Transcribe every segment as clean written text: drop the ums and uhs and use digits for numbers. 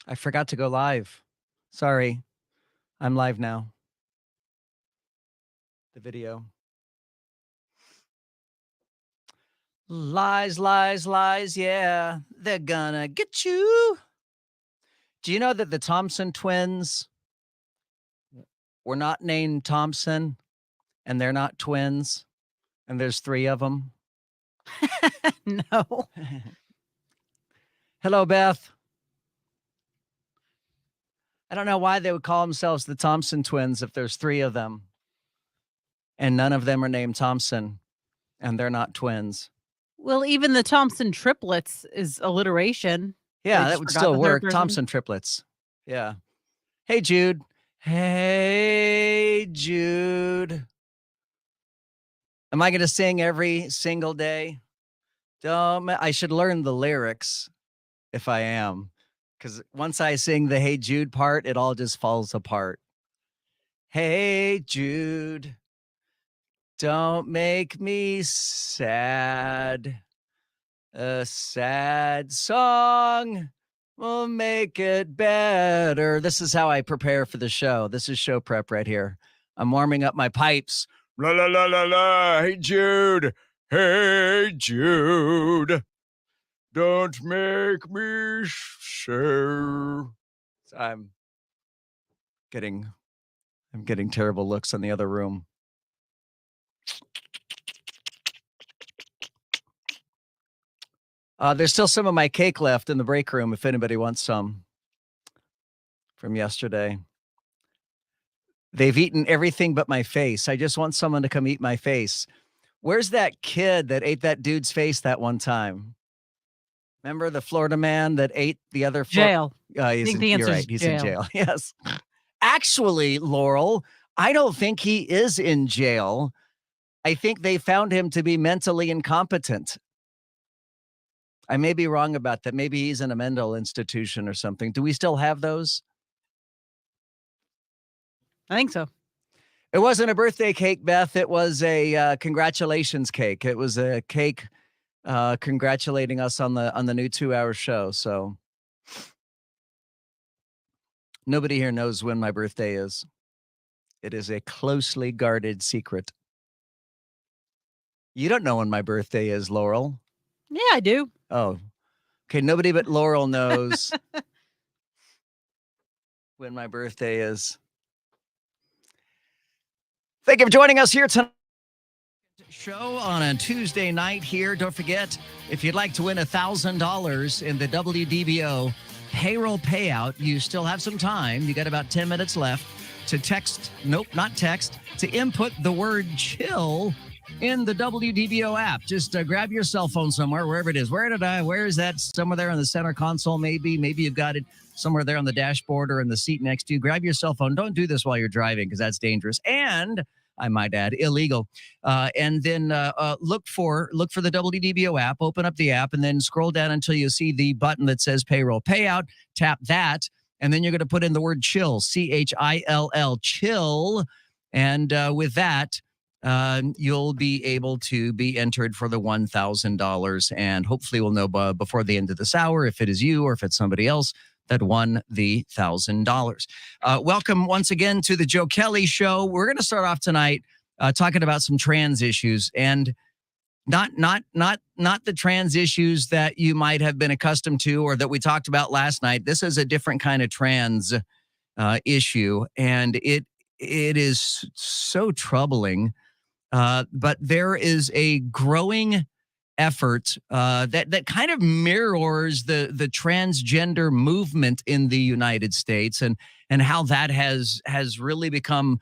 I forgot to go live. Sorry. I'm live now. The video. Lies, lies, lies. Yeah, they're gonna get you. Do you know that the Thompson twins were not named Thompson and they're not twins? And there's three of them. No. Hello, Beth. I don't know why they would call themselves the Thompson twins if there's three of them and none of them are named Thompson and they're not twins. Well, even the Thompson triplets is alliteration. Yeah, They that just would forgot still the third work. person. Thompson triplets. Yeah. Hey, Jude. Hey, Jude. Am I going to sing every single day? I should learn the lyrics if I am. Because once I sing the Hey Jude part, it all just falls apart. Hey, Jude. Don't make me sad. A sad song will make it better. This is how I prepare for the show. This is show prep right here. I'm warming up my pipes. La la la la la. Hey Jude. Hey Jude. Don't make me sad. I'm getting terrible looks in the other room. There's still some of my cake left in the break room if anybody wants some from yesterday. They've eaten everything but my face. I just want someone to come eat my face. Where's that kid that ate that dude's face that one time? Remember the Florida man that ate the other Jail. You're right. He's in jail. Yes. Actually, Laurel, I don't think he is in jail. I think they found him to be mentally incompetent. I may be wrong about that. Maybe he's in a mental institution or something. Do we still have those? I think so. It wasn't a birthday cake, Beth. It was a congratulations cake. It was a cake congratulating us on the new 2-hour show. So nobody here knows when my birthday is. It is a closely guarded secret. You don't know when my birthday is, Laurel. Yeah, I do. Oh, okay. Nobody but Laurel knows when my birthday is. Thank you for joining us here tonight. Show on a Tuesday night here. Don't forget, if you'd like to win $1,000 in the WDBO payroll payout, you still have some time. You got about 10 minutes left to to input the word chill in the WDBO app. Just grab your cell phone somewhere, wherever it is. Where is that? Somewhere there on the center console, maybe. Maybe you've got it somewhere there on the dashboard or in the seat next to you. Grab your cell phone. Don't do this while you're driving because that's dangerous. And I might add, illegal. And then look for the WDBO app, open up the app, and then scroll down until you see the button that says payroll payout. Tap that, and then you're going to put in the word chill, CHILL, chill. And with that, you'll be able to be entered for the $1,000. And hopefully we'll know before the end of this hour if it is you or if it's somebody else that won the $1,000. Welcome once again to the Joe Kelley Show. We're going to start off tonight talking about some trans issues, and not the trans issues that you might have been accustomed to or that we talked about last night. This is a different kind of trans issue, and it is so troubling. But there is a growing effort that kind of mirrors the transgender movement in the United States and how that has really become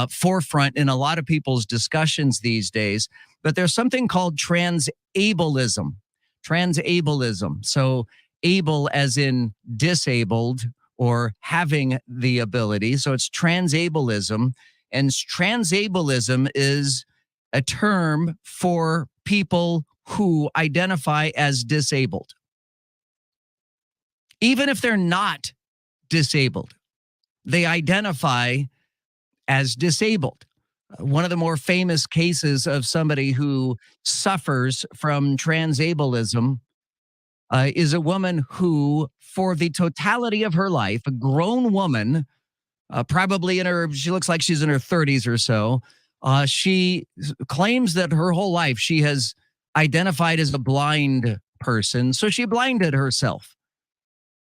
forefront in a lot of people's discussions these days. But there's something called transableism. Transableism. So able as in disabled or having the ability. So it's transableism. And transableism is a term for people who identify as disabled, even if they're not disabled, they identify as disabled. One of the more famous cases of somebody who suffers from transableism is a woman who, for the totality of her life, a grown woman, probably she looks like she's in her 30s or so. She claims that her whole life she has identified as a blind person. So she blinded herself.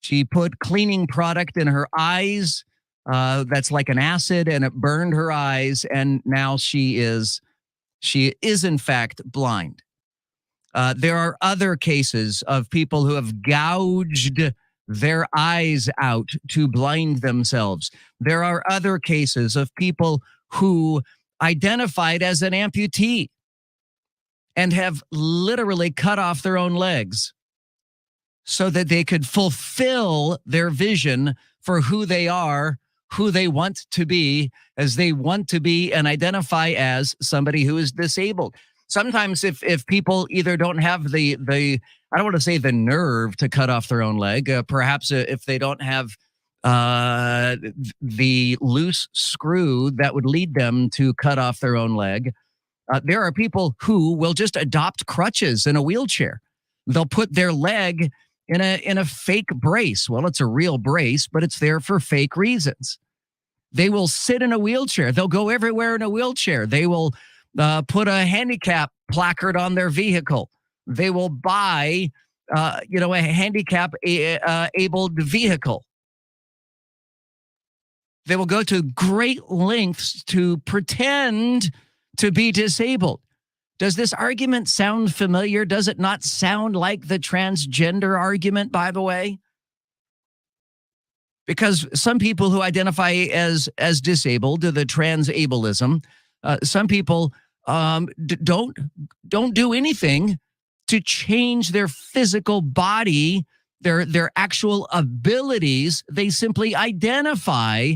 She put cleaning product in her eyes that's like an acid, and it burned her eyes. And now she is in fact blind. There are other cases of people who have gouged their eyes out to blind themselves. There are other cases of people who identified as an amputee and have literally cut off their own legs so that they could fulfill their vision for who they are, who they want to be, as they want to be and identify as somebody who is disabled. Sometimes if people either don't have the I don't want to say the nerve to cut off their own leg, perhaps if they don't have the loose screw that would lead them to cut off their own leg, there are people who will just adopt crutches in a wheelchair. They'll put their leg in a fake brace. Well, it's a real brace, but it's there for fake reasons. They will sit in a wheelchair. They'll go everywhere in a wheelchair. They will put a handicap placard on their vehicle. They will buy, a handicap abled vehicle. They will go to great lengths to pretend to be disabled. Does this argument sound familiar? Does it not sound like the transgender argument, by the way? Because some people who identify as disabled, the transableism, some people don't do anything to change their physical body, their actual abilities. They simply identify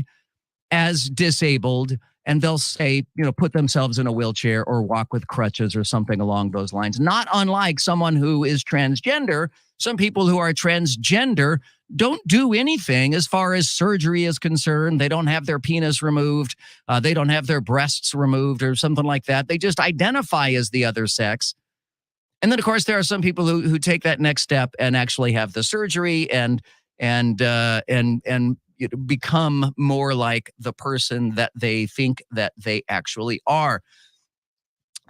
as disabled, and they'll say, put themselves in a wheelchair or walk with crutches or something along those lines. Not unlike someone who is transgender. Some people who are transgender don't do anything as far as surgery is concerned. They don't have their penis removed. They don't have their breasts removed or something like that. They just identify as the other sex. And then, of course, there are some people who take that next step and actually have the surgery and become more like the person that they think that they actually are.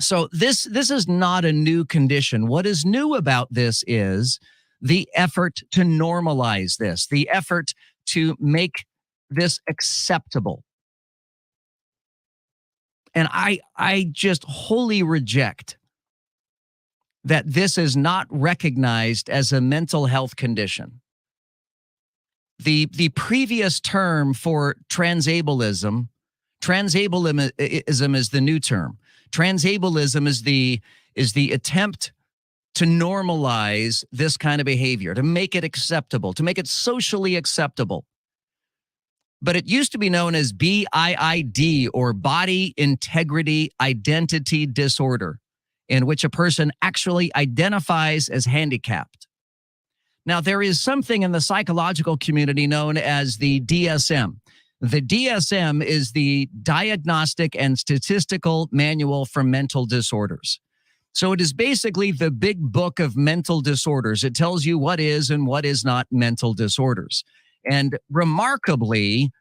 So this is not a new condition. What is new about this is the effort to normalize this, the effort to make this acceptable. And I just wholly reject that this is not recognized as a mental health condition. The previous term for transableism is the new term. Transableism is the attempt to normalize this kind of behavior, to make it acceptable, to make it socially acceptable. But it used to be known as BIID, or Body Integrity Identity Disorder, in which a person actually identifies as handicapped. Now, there is something in the psychological community known as the DSM. The DSM is the Diagnostic and Statistical Manual for Mental Disorders. So it is basically the big book of mental disorders. It tells you what is and what is not mental disorders. And remarkably,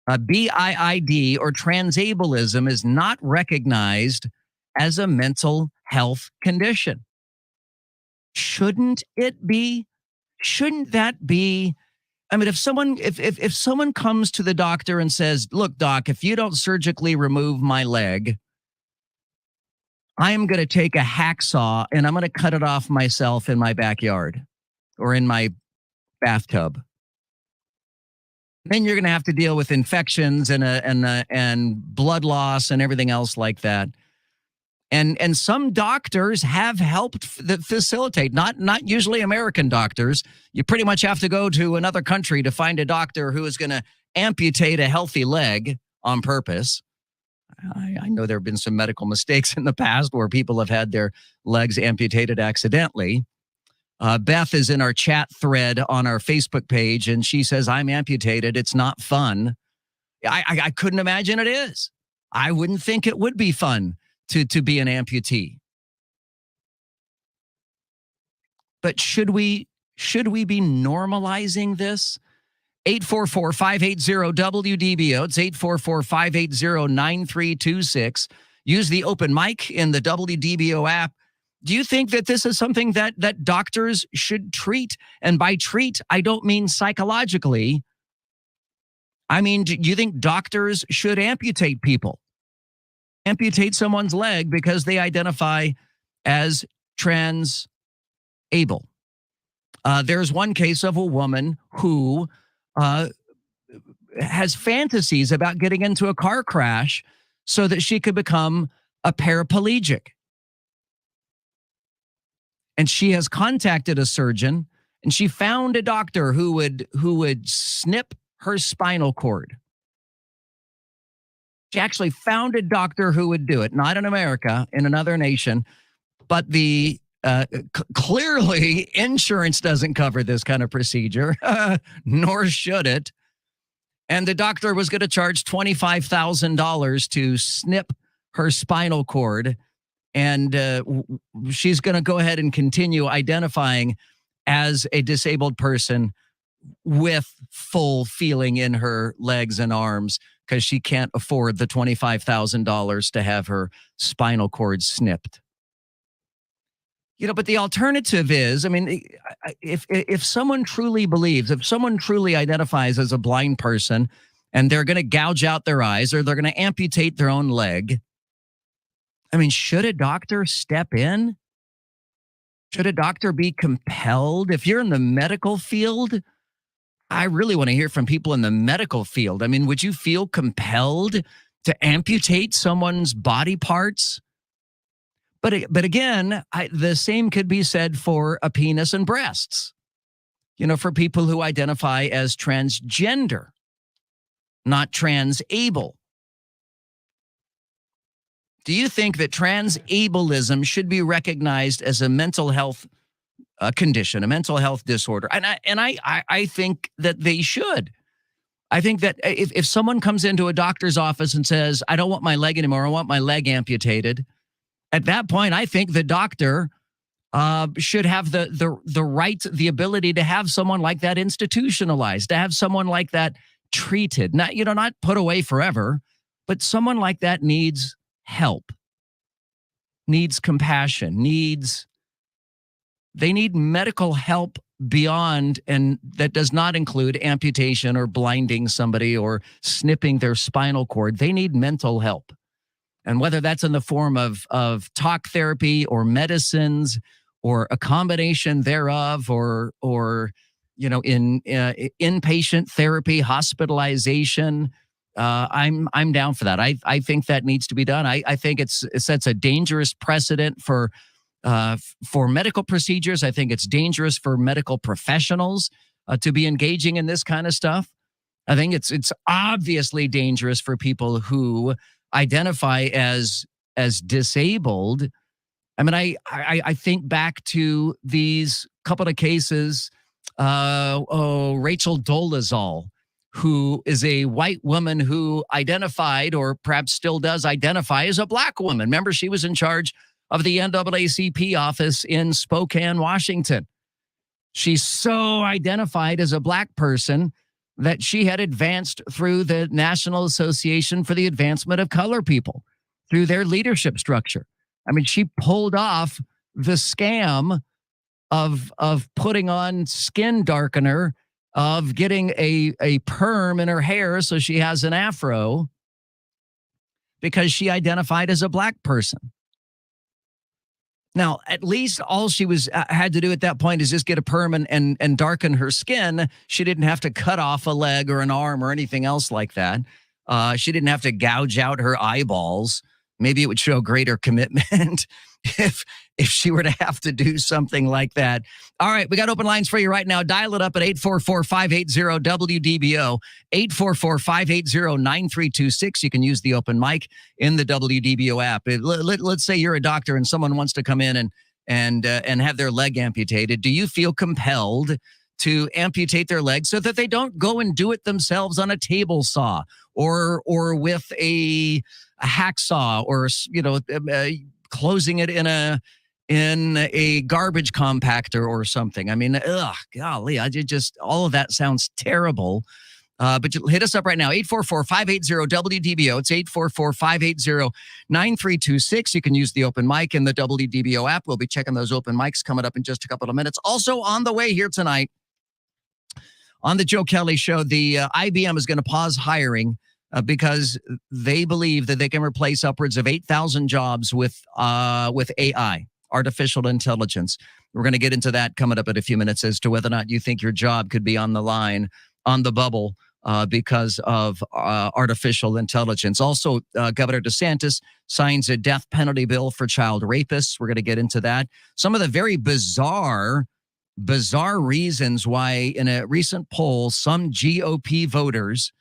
BIID, or transableism, is not recognized as a mental health condition. Shouldn't it be? Shouldn't that be? I mean, if someone comes to the doctor and says, "Look, doc, if you don't surgically remove my leg, I am going to take a hacksaw and I'm going to cut it off myself in my backyard or in my bathtub." Then you're going to have to deal with infections and blood loss and everything else like that. And some doctors have helped facilitate, not usually American doctors. You pretty much have to go to another country to find a doctor who is going to amputate a healthy leg on purpose. I know there have been some medical mistakes in the past where people have had their legs amputated accidentally. Beth is in our chat thread on our Facebook page, and she says, "I'm amputated. It's not fun." I couldn't imagine it is. I wouldn't think it would be fun to be an amputee. But should we Should we be normalizing this? 844-580-WDBO. It's 844-580-9326. Use the open mic in the WDBO app. Do you think that this is something that doctors should treat? And by treat, I don't mean psychologically. I mean, do you think doctors should amputate people? Amputate someone's leg because they identify as transable. There's one case of a woman who has fantasies about getting into a car crash so that she could become a paraplegic. And she has contacted a surgeon, and she found a doctor who would snip her spinal cord. She actually found a doctor who would do it, not in America, in another nation, but the clearly insurance doesn't cover this kind of procedure, nor should it. And the doctor was going to charge $25,000 to snip her spinal cord. And she's going to go ahead and continue identifying as a disabled person with full feeling in her legs and arms because she can't afford the $25,000 to have her spinal cord snipped. But the alternative is, I mean, if someone truly believes, if someone truly identifies as a blind person and they're going to gouge out their eyes or they're going to amputate their own leg, I mean, should a doctor step in? Should a doctor be compelled? If you're in the medical field, I really want to hear from people in the medical field. I mean, would you feel compelled to amputate someone's body parts? But again, the same could be said for a penis and breasts, for people who identify as transgender, not transable. Do you think that transableism should be recognized as a mental health condition, a mental health disorder? And I think that they should. I think that if someone comes into a doctor's office and says, I don't want my leg anymore, I want my leg amputated, at that point, I think the doctor should have the right, the ability to have someone like that institutionalized, to have someone like that treated, not put away forever, but someone like that needs help, needs compassion, they need medical help beyond, and that does not include amputation or blinding somebody or snipping their spinal cord. They need mental help. And whether that's in the form of talk therapy or medicines or a combination thereof, or in inpatient therapy, hospitalization, I'm down for that. I think that needs to be done. I think it sets a dangerous precedent for medical procedures. I think it's dangerous for medical professionals to be engaging in this kind of stuff. I think it's obviously dangerous for people who identify as disabled. I mean, I think back to these couple of cases. Rachel Dolezal, who is a white woman who identified, or perhaps still does identify, as a black woman. Remember, she was in charge of the NAACP office in Spokane, Washington. She so identified as a black person that she had advanced through the National Association for the Advancement of Color People, through their leadership structure. I mean, she pulled off the scam of putting on skin darkener, of getting a perm in her hair so she has an afro, because she identified as a black person. Now, at least all she had to do at that point is just get a perm and darken her skin. She didn't have to cut off a leg or an arm or anything else like that. She didn't have to gouge out her eyeballs. Maybe it would show greater commitment if she were to have to do something like that. All right, we got open lines for you right now. Dial it up at 844-580-WDBO, 844-580-9326. You can use the open mic in the WDBO app. Let's say you're a doctor and someone wants to come in and have their leg amputated. Do you feel compelled to amputate their leg so that they don't go and do it themselves on a table saw or with a hacksaw, or closing it in a in a garbage compactor or something. I mean, ugh, golly, just all of that sounds terrible. But hit us up right now, 844-580-WDBO. It's 844-580-9326. You can use the open mic in the WDBO app. We'll be checking those open mics coming up in just a couple of minutes. Also on the way here tonight, on the Joe Kelley Show, the IBM is going to pause hiring because they believe that they can replace upwards of 8,000 jobs with AI, artificial intelligence. We're going to get into that coming up in a few minutes as to whether or not you think your job could be on the line, on the bubble, because of artificial intelligence. Also, Governor DeSantis signs a death penalty bill for child rapists. We're going to get into that. Some of the very bizarre reasons why in a recent poll, some GOP voters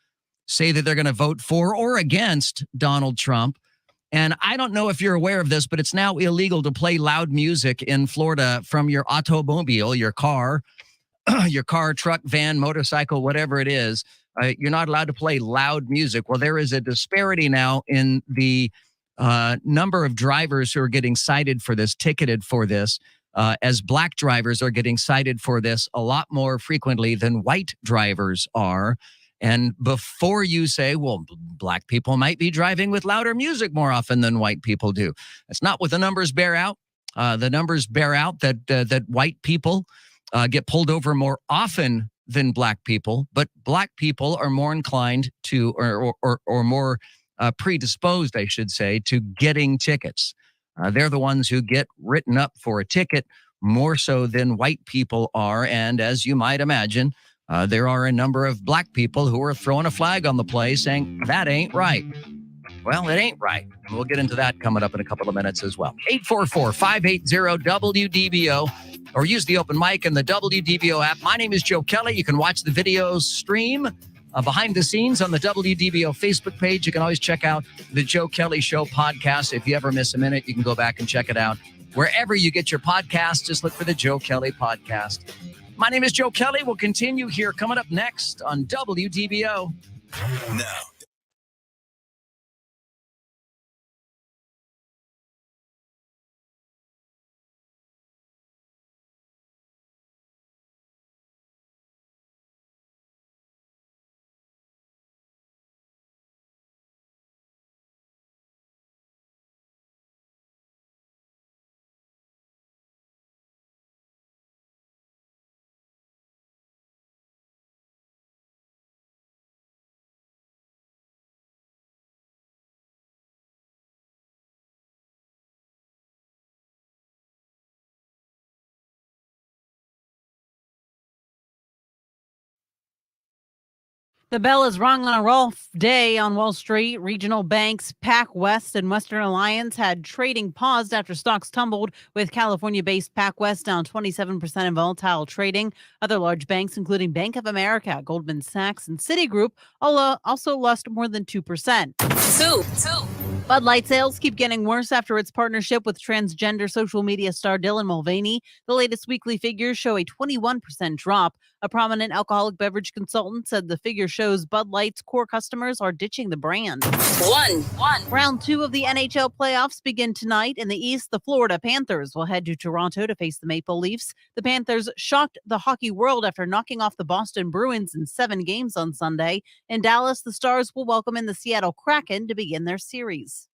say that they're going to vote for or against Donald Trump. And I don't know if you're aware of this, but it's now illegal to play loud music in Florida from your automobile, your car, truck, van, motorcycle, whatever it is. You're not allowed to play loud music. Well, there is a disparity now in the number of drivers who are getting cited for this, ticketed for this, as black drivers are getting cited for this a lot more frequently than white drivers are. And before you say, well, black people might be driving with louder music more often than white people do, that's not what the numbers bear out. The numbers bear out that white people get pulled over more often than black people, but black people are more inclined to, or more predisposed, I should say, to getting tickets. They're the ones who get written up for a ticket more so than white people are. And as you might imagine, there are a number of black people who are throwing a flag on the play saying, that ain't right. Well, it ain't right. And we'll get into that coming up in a couple of minutes as well. 844-580-WDBO, or use the open mic in the WDBO app. My name is Joe Kelley. You can watch the video stream behind the scenes on the WDBO Facebook page. You can always check out the Joe Kelley Show podcast. If you ever miss a minute, you can go back and check it out. Wherever you get your podcast, just look for the Joe Kelley podcast. My name is Joe Kelley. We'll continue here coming up next on WDBO. Now, The bell is rung on a rough day on Wall Street. Regional banks PacWest and Western Alliance had trading paused after stocks tumbled, with California-based PacWest down 27% in volatile trading. Other large banks, including Bank of America, Goldman Sachs, and Citigroup, also lost more than 2%. Bud Light sales keep getting worse after its partnership with transgender social media star Dylan Mulvaney. The latest weekly figures show a 21% drop. A prominent alcoholic beverage consultant said the figure shows Bud Light's core customers are ditching the brand. Round 2 of the NHL playoffs begin tonight. In the East, the Florida Panthers will head to Toronto to face the Maple Leafs. The Panthers shocked the hockey world after knocking off the Boston Bruins in 7 games on Sunday. In Dallas, the Stars will welcome in the Seattle Kraken to begin their series.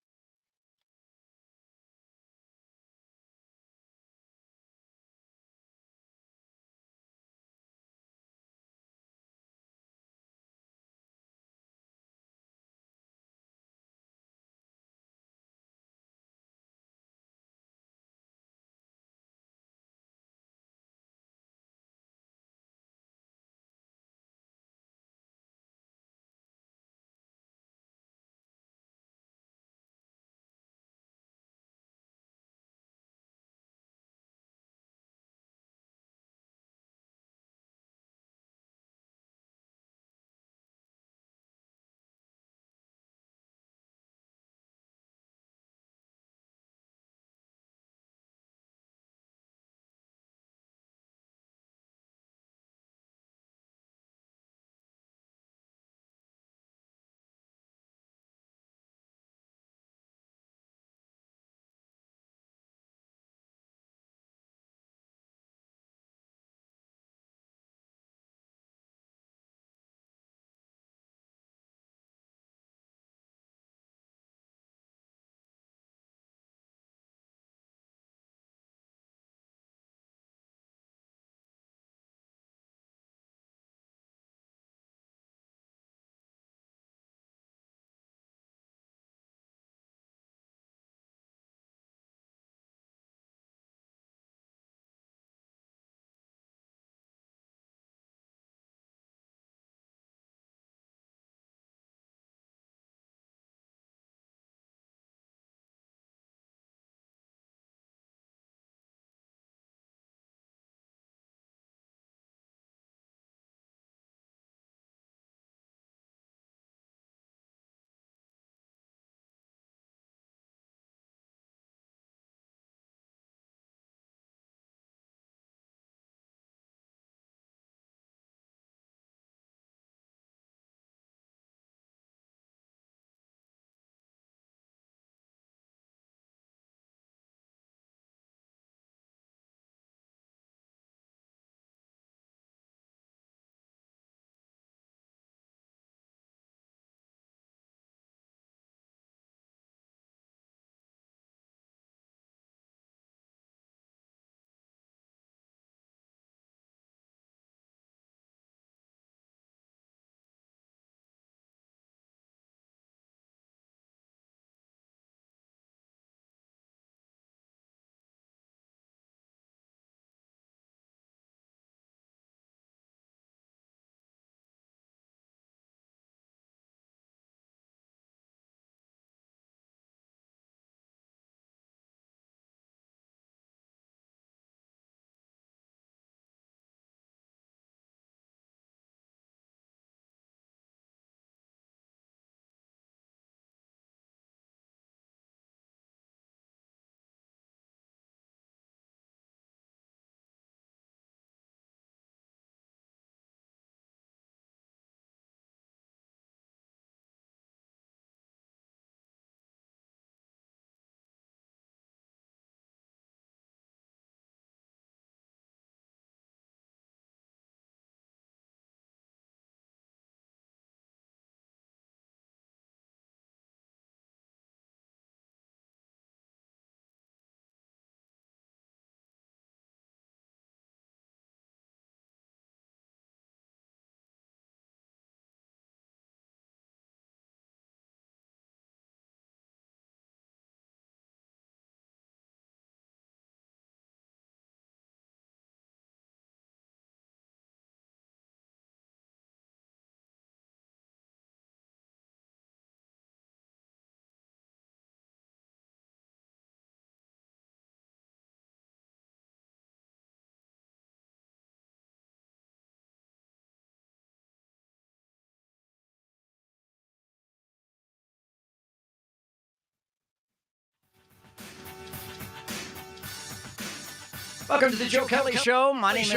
Welcome to the Joe Kelley Show. My name is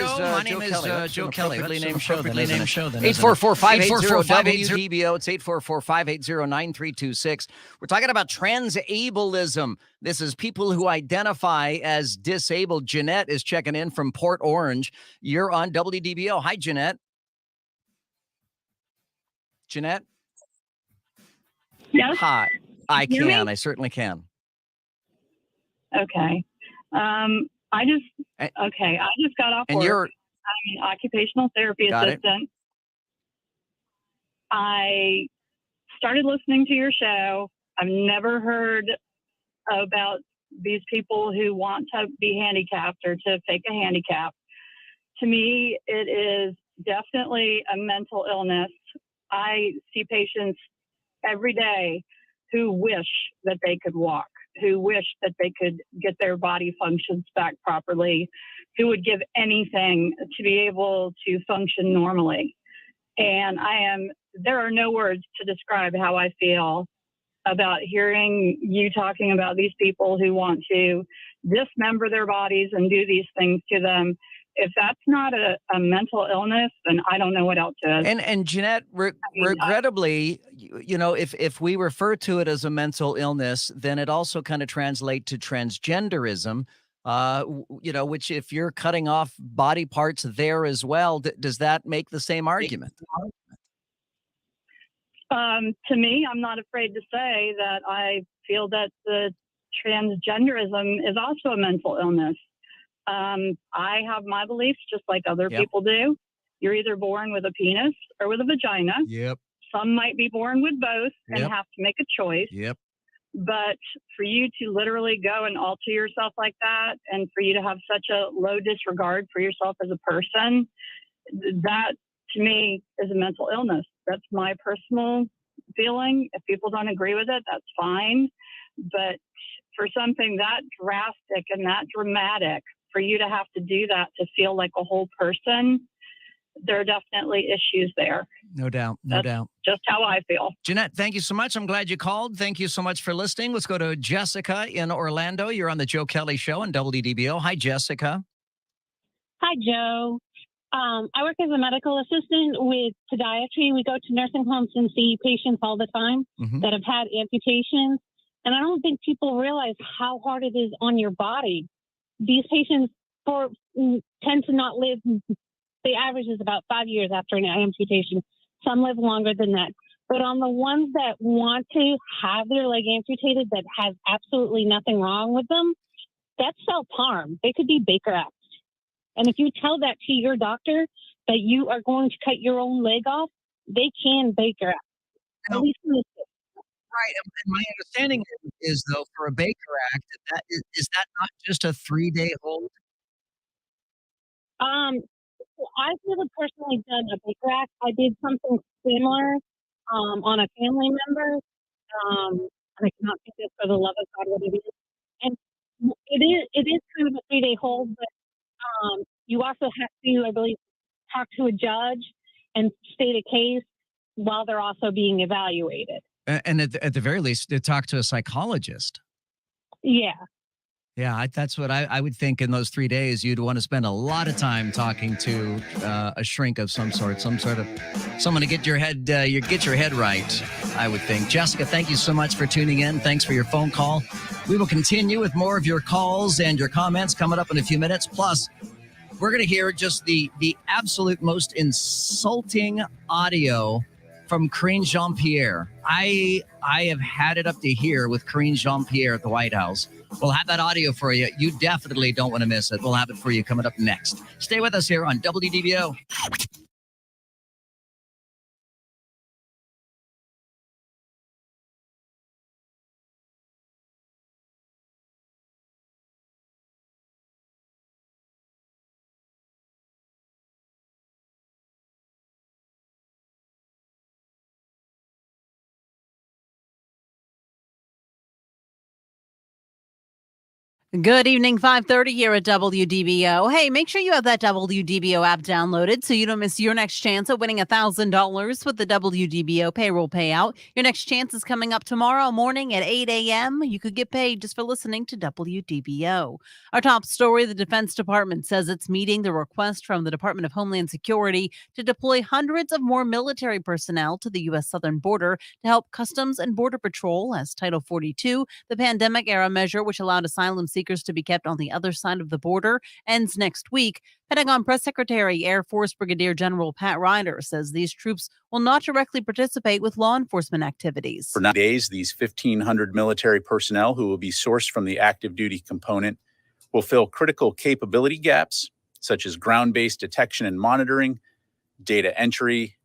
Joe Kelley. Appropriately named show, then, isn't it? 844-580-WDBO. It's 844-580-9326. We're talking about transableism. This is people who identify as disabled. Jeanette is checking in from Port Orange. You're on WDBO. Hi, Jeanette. Jeanette? Yes. Hi. I Can you hear can. me? I certainly can. Okay. I just got off And work. you're... I'm an occupational therapy Got it. assistant. I started listening to your show. I've never heard about these people who want to be handicapped or to fake a handicap. To me, it is definitely a mental illness. I see patients every day who wish that they could walk, who wish that they could get their body functions back properly, who would give anything to be able to function normally. And there are no words to describe how I feel about hearing you talking about these people who want to dismember their bodies and do these things to them. If that's not a mental illness, then I don't know what else is. And Jeanette, regrettably, if we refer to it as a mental illness, then it also kind of translates to transgenderism, which if you're cutting off body parts there as well, does that make the same argument? To me, I'm not afraid to say that I feel that the transgenderism is also a mental illness. I have my beliefs just like other people do. You're either born with a penis or with a vagina. Yep. Some might be born with both and have to make a choice. Yep. But for you to literally go and alter yourself like that, and for you to have such a low disregard for yourself as a person, that to me is a mental illness. That's my personal feeling. If people don't agree with it, that's fine. But for something that drastic and that dramatic, for you to have to do that to feel like a whole person, there are definitely issues there. No doubt. No doubt. Just how I feel. Jeanette, thank you so much. I'm glad you called. Thank you so much for listening. Let's go to Jessica in Orlando. You're on the Joe Kelley Show on WDBO. Hi, Jessica. Hi, Joe. I work as a medical assistant with podiatry. We go to nursing homes and see patients all the time that have had amputations. And I don't think people realize how hard it is on your body. These patients tend to not live, the average is about 5 years after an amputation. Some live longer than that. But on the ones that want to have their leg amputated that has absolutely nothing wrong with them, that's self-harm. They could be Baker Act. And if you tell that to your doctor that you are going to cut your own leg off, they can Baker Act. At least in the state. Right. And my understanding is, though, for a Baker Act, is that not just a 3-day hold? I've never personally done a Baker Act. I did something similar on a family member. And I cannot think of for the love of God what it is. And it is kind of a 3-day hold, but you also have to, I believe, talk to a judge and state a case while they're also being evaluated. And at the very least, to talk to a psychologist. Yeah. Yeah, that's what I would think in those 3 days. You'd want to spend a lot of time talking to a shrink of some sort of someone to get your head right, I would think. Jessica, thank you so much for tuning in. Thanks for your phone call. We will continue with more of your calls and your comments coming up in a few minutes. Plus, we're going to hear just the absolute most insulting audio from Karine Jean-Pierre. I have had it up to here with Karine Jean-Pierre at the White House. We'll have that audio for you. You definitely don't want to miss it. We'll have it for you coming up next. Stay with us here on WDBO. Good evening, 5:30 here at WDBO. Hey, make sure you have that WDBO app downloaded so you don't miss your next chance at winning $1,000 with the WDBO payroll payout. Your next chance is coming up tomorrow morning at 8 a.m. You could get paid just for listening to WDBO. Our top story, the Defense Department says it's meeting the request from the Department of Homeland Security to deploy hundreds of more military personnel to the U.S. southern border to help Customs and Border Patrol as Title 42, the pandemic-era measure which allowed asylum seekers to be kept on the other side of the border, ends next week. Pentagon Press Secretary Air Force Brigadier General Pat Ryder says these troops will not directly participate with law enforcement activities. For 9 days, these 1,500 military personnel who will be sourced from the active duty component will fill critical capability gaps, such as ground-based detection and monitoring, data entry,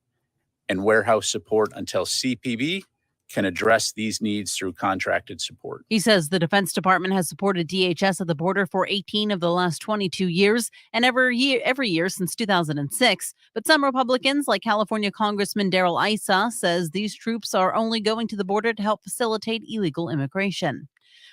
and warehouse support until CPB can address these needs through contracted support. He says the Defense Department has supported DHS at the border for 18 of the last 22 years and every year since 2006. But some Republicans, like California Congressman Darrell Issa, says these troops are only going to the border to help facilitate illegal immigration.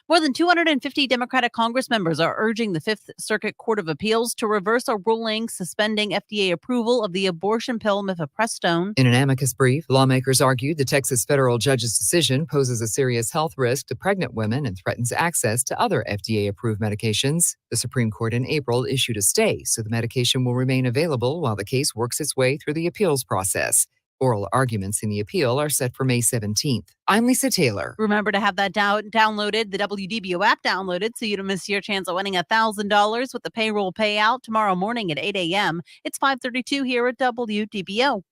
More than 250 Democratic Congress members are urging the Fifth Circuit Court of Appeals to reverse a ruling suspending FDA approval of the abortion pill mifepristone. In an amicus brief, lawmakers argued the Texas federal judge's decision poses a serious health risk to pregnant women and threatens access to other FDA-approved medications. The Supreme Court in April issued a stay, so the medication will remain available while the case works its way through the appeals process. Oral arguments in the appeal are set for May 17th. I'm Lisa Taylor. Remember to have that downloaded, the WDBO app downloaded, so you don't miss your chance of winning $1,000 with the payroll payout tomorrow morning at 8 a.m. It's 5:32 here at WDBO.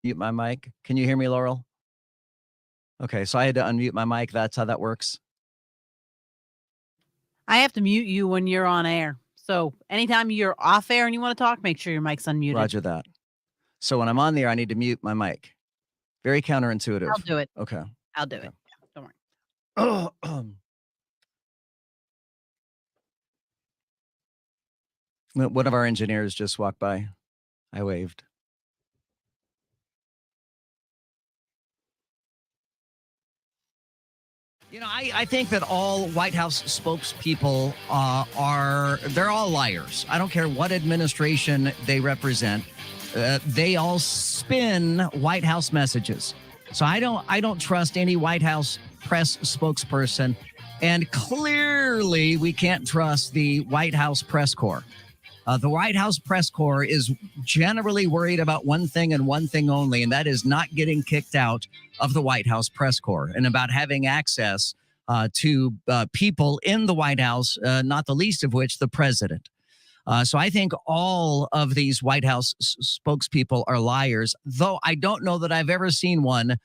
Mute my mic. Can you hear me, Laurel? Okay, so I had to unmute my mic. That's how that works. I have to mute you when you're on air. So anytime you're off air and you want to talk, make sure your mic's unmuted. Roger that. So when I'm on the air, I need to mute my mic. Very counterintuitive. I'll do it. Okay. I'll do it. Yeah, don't worry. One of our engineers just walked by. I waved. You know, I think that all White House spokespeople they're all liars. I don't care what administration they represent. They all spin White House messages. So I don't trust any White House press spokesperson. And clearly we can't trust the White House press corps. The White House press corps is generally worried about one thing and one thing only, and that is not getting kicked out of the White House press corps and about having access to people in the White House, not the least of which the president. So I think all of these White House spokespeople are liars, though I don't know that I've ever seen one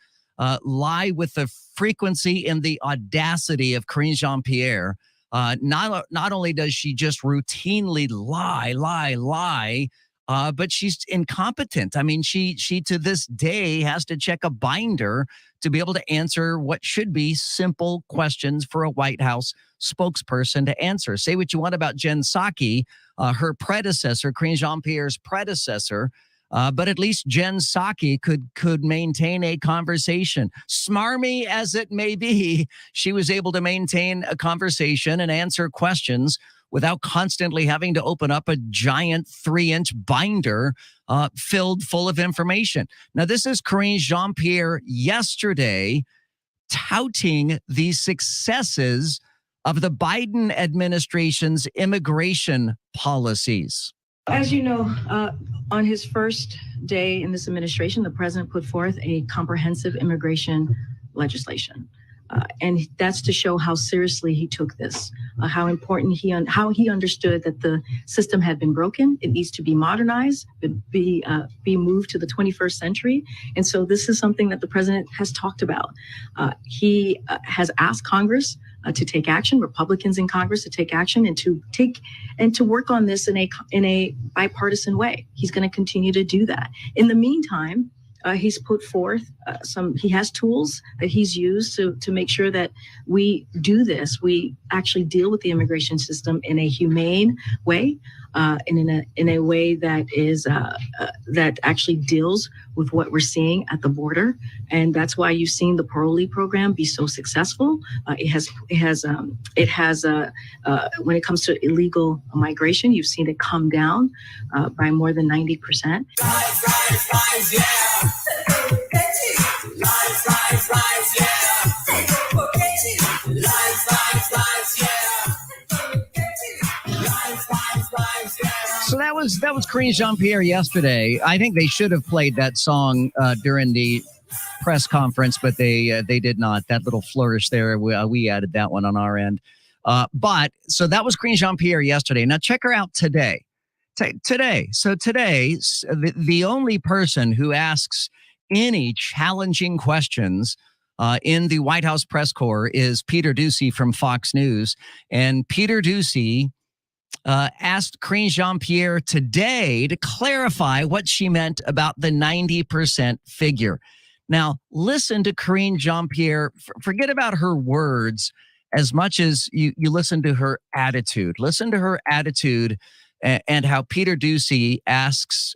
lie with the frequency and the audacity of Karine Jean-Pierre. Not only does she just routinely lie, but she's incompetent. I mean, she to this day has to check a binder to be able to answer what should be simple questions for a White House spokesperson to answer. Say what you want about Jen Psaki, her predecessor, Karine Jean-Pierre's predecessor, but at least Jen Psaki could maintain a conversation. Smarmy as it may be, she was able to maintain a conversation and answer questions without constantly having to open up a giant 3-inch binder filled full of information. Now, this is Karine Jean-Pierre yesterday touting the successes of the Biden administration's immigration policies. As you know, on his first day in this administration, the president put forth a comprehensive immigration legislation. And that's to show how seriously he took this, how important how he understood that the system had been broken. It needs to be modernized, be moved to the 21st century. And so this is something that the president has talked about. He has asked Congress to take action, Republicans in Congress to take action and to work on this in a bipartisan way. He's going to continue to do that. In the meantime, he's put forth he has tools that he's used to make sure that we do this. We actually deal with the immigration system in a humane way, and in a way that is that actually deals with what we're seeing at the border. And that's why you've seen the parolee program be so successful. It has when it comes to illegal migration, you've seen it come down by more than 90%. Rise, yeah. So that was Karine Jean-Pierre yesterday. I think they should have played that song during the press conference, but they did not. That little flourish there, we added that one on our end. But so that was Karine Jean-Pierre yesterday. Now check her out today. Today, the only person who asks any challenging questions in the White House press corps is Peter Doocy from Fox News. And Peter Doocy asked Karine Jean-Pierre today to clarify what she meant about the 90% figure. Now, listen to Karine Jean-Pierre. Forget about her words as much as you listen to her attitude. Listen to her attitude and how Peter Doocy asks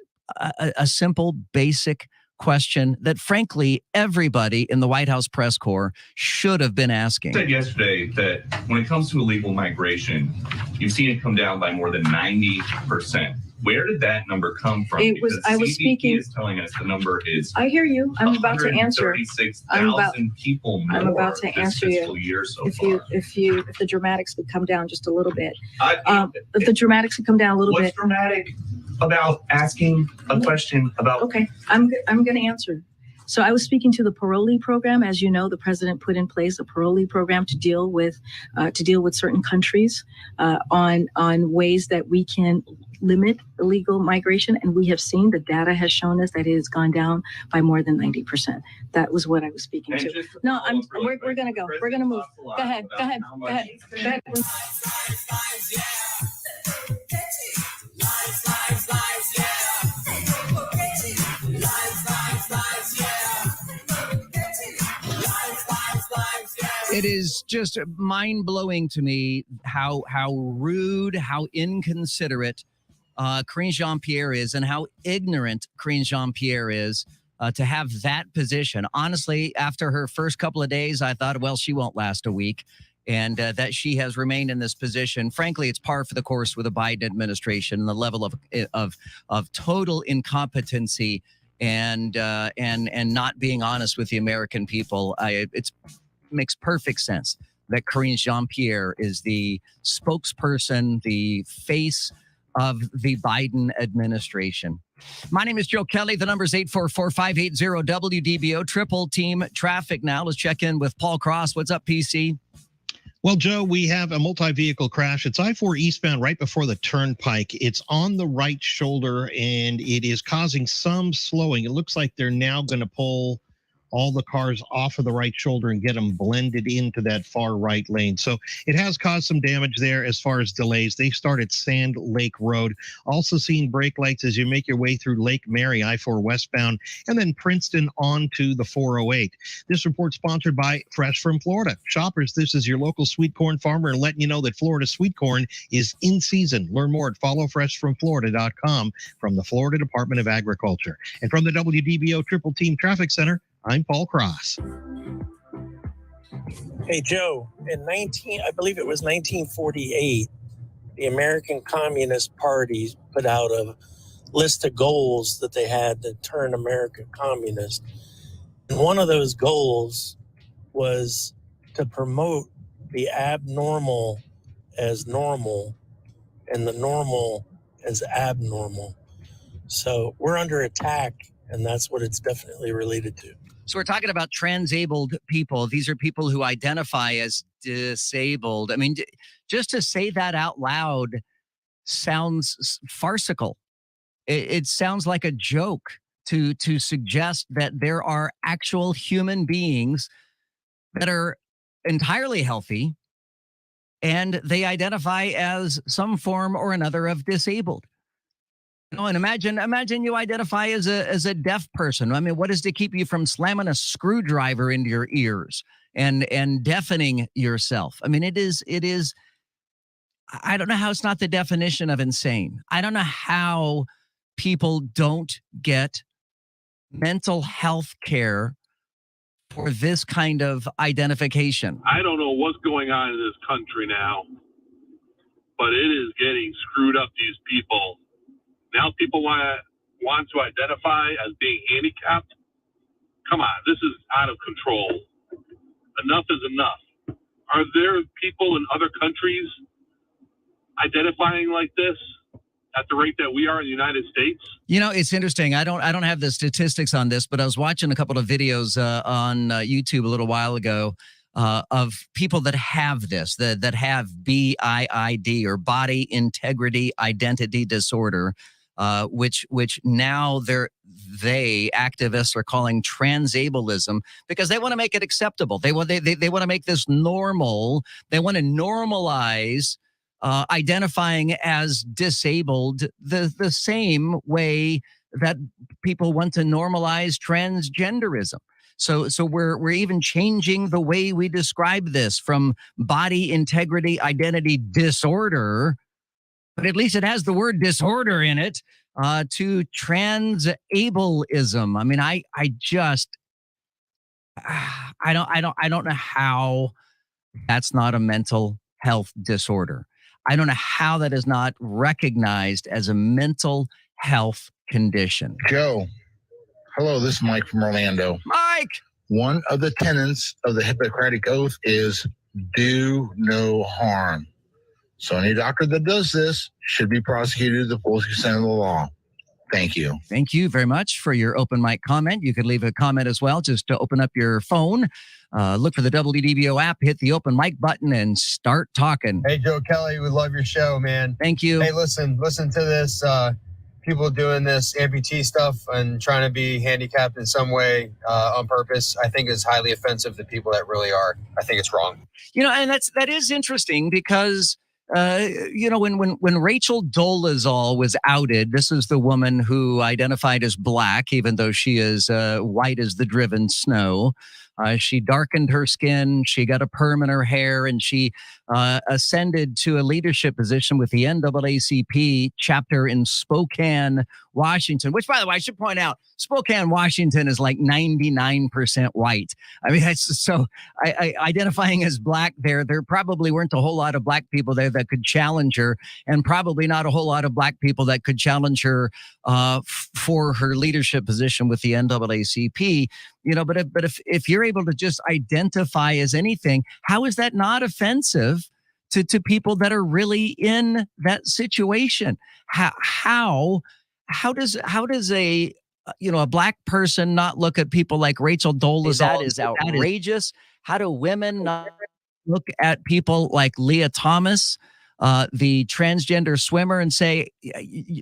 a simple, basic question that, frankly, everybody in the White House press corps should have been asking. I said yesterday that when it comes to illegal migration, you've seen it come down by more than 90%. Where did that number come from? I was speaking. Is telling us the number is. I hear you. I'm about to answer. 136,000 people more. I'm about to answer you. Year so if the dramatics would come down just a little bit. If the dramatics would come down a little bit. What's dramatic about asking a question about? Okay, I'm going to answer. So I was speaking to the parolee program. As you know, the president put in place a parolee program to deal with certain countries on ways that we can limit illegal migration, and we have seen the data has shown us that it has gone down by more than 90%. That was what I was speaking to. No, we're going to go. We're going to move. Go ahead. It is just mind-blowing to me how rude, how inconsiderate Karine Jean-Pierre is, and how ignorant Karine Jean-Pierre is to have that position. Honestly, after her first couple of days, I thought, well, she won't last a week, and that she has remained in this position. Frankly, it's par for the course with the Biden administration and the level of total incompetency and not being honest with the American people. It makes perfect sense that Karine Jean-Pierre is the spokesperson, the face of the Biden administration. My name is Joe Kelley. The number is 844-580-WDBO. Triple team traffic now. Let's check in with Paul Cross. What's up, PC? Well, Joe, we have a multi-vehicle crash. It's I-4 eastbound right before the turnpike. It's on the right shoulder, and it is causing some slowing. It looks like they're now going to pull all the cars off of the right shoulder and get them blended into that far right lane. So it has caused some damage there as far as delays. They start at Sand Lake Road. Also seeing brake lights as you make your way through Lake Mary, I-4 westbound, and then Princeton onto the 408. This report sponsored by Fresh from Florida. Shoppers, this is your local sweet corn farmer letting you know that Florida sweet corn is in season. Learn more at followfreshfromflorida.com from the Florida Department of Agriculture. And from the WDBO Triple Team Traffic Center, I'm Paul Cross. Hey, Joe, I believe it was 1948, the American Communist Party put out a list of goals that they had to turn America communist. And one of those goals was to promote the abnormal as normal and the normal as abnormal. So we're under attack, and that's what it's definitely related to. So we're talking about transabled people. These are people who identify as disabled. I mean, just to say that out loud sounds farcical. It sounds like a joke to suggest that there are actual human beings that are entirely healthy and they identify as some form or another of disabled. And imagine you identify as a deaf person. I mean, what is to keep you from slamming a screwdriver into your ears and deafening yourself? I mean, it is. I don't know how it's not the definition of insane. I don't know how people don't get mental health care for this kind of identification. I don't know what's going on in this country now, but it is getting screwed up, these people. Now people want to identify as being handicapped. Come on, this is out of control. Enough is enough. Are there people in other countries identifying like this at the rate that we are in the United States? You know, it's interesting. I don't have the statistics on this, but I was watching a couple of videos on YouTube a little while ago of people that have this, that have BIID, or body integrity identity disorder. Which now they activists are calling transableism, because they want to make it acceptable. They want to make this normal. They want to normalize identifying as disabled the same way that people want to normalize transgenderism. So we're even changing the way we describe this from body integrity identity disorder, but at least it has the word disorder in it, to transableism. I mean, I don't know how that's not a mental health disorder. I don't know how that is not recognized as a mental health condition. Joe, hello, this is Mike from Orlando. Mike! One of the tenets of the Hippocratic Oath is do no harm. So any doctor that does this should be prosecuted to the full extent of the law. Thank you. Thank you very much for your open mic comment. You could leave a comment as well, just to open up your phone. Look for the WDBO app, hit the open mic button, and start talking. Hey, Joe Kelley, we love your show, man. Thank you. Hey, listen to this. People doing this amputee stuff and trying to be handicapped in some way on purpose, I think is highly offensive to people that really are. I think it's wrong. And that is interesting because when Rachel Dolezal was outed, this is the woman who identified as black, even though she is white as the driven snow. She darkened her skin, she got a perm in her hair, and she ascended to a leadership position with the NAACP chapter in Spokane, Washington, which, by the way, I should point out, Spokane, Washington is like 99% white. I mean, identifying as black there probably weren't a whole lot of black people there that could challenge her, and probably not a whole lot of black people that could challenge her for her leadership position with the NAACP. But if you're able to just identify as anything, how is that not offensive to people that are really in that situation? How does a black person not look at people like Rachel Dolezal? That is outrageous. How do women not look at people like Leah Thomas, the transgender swimmer, and say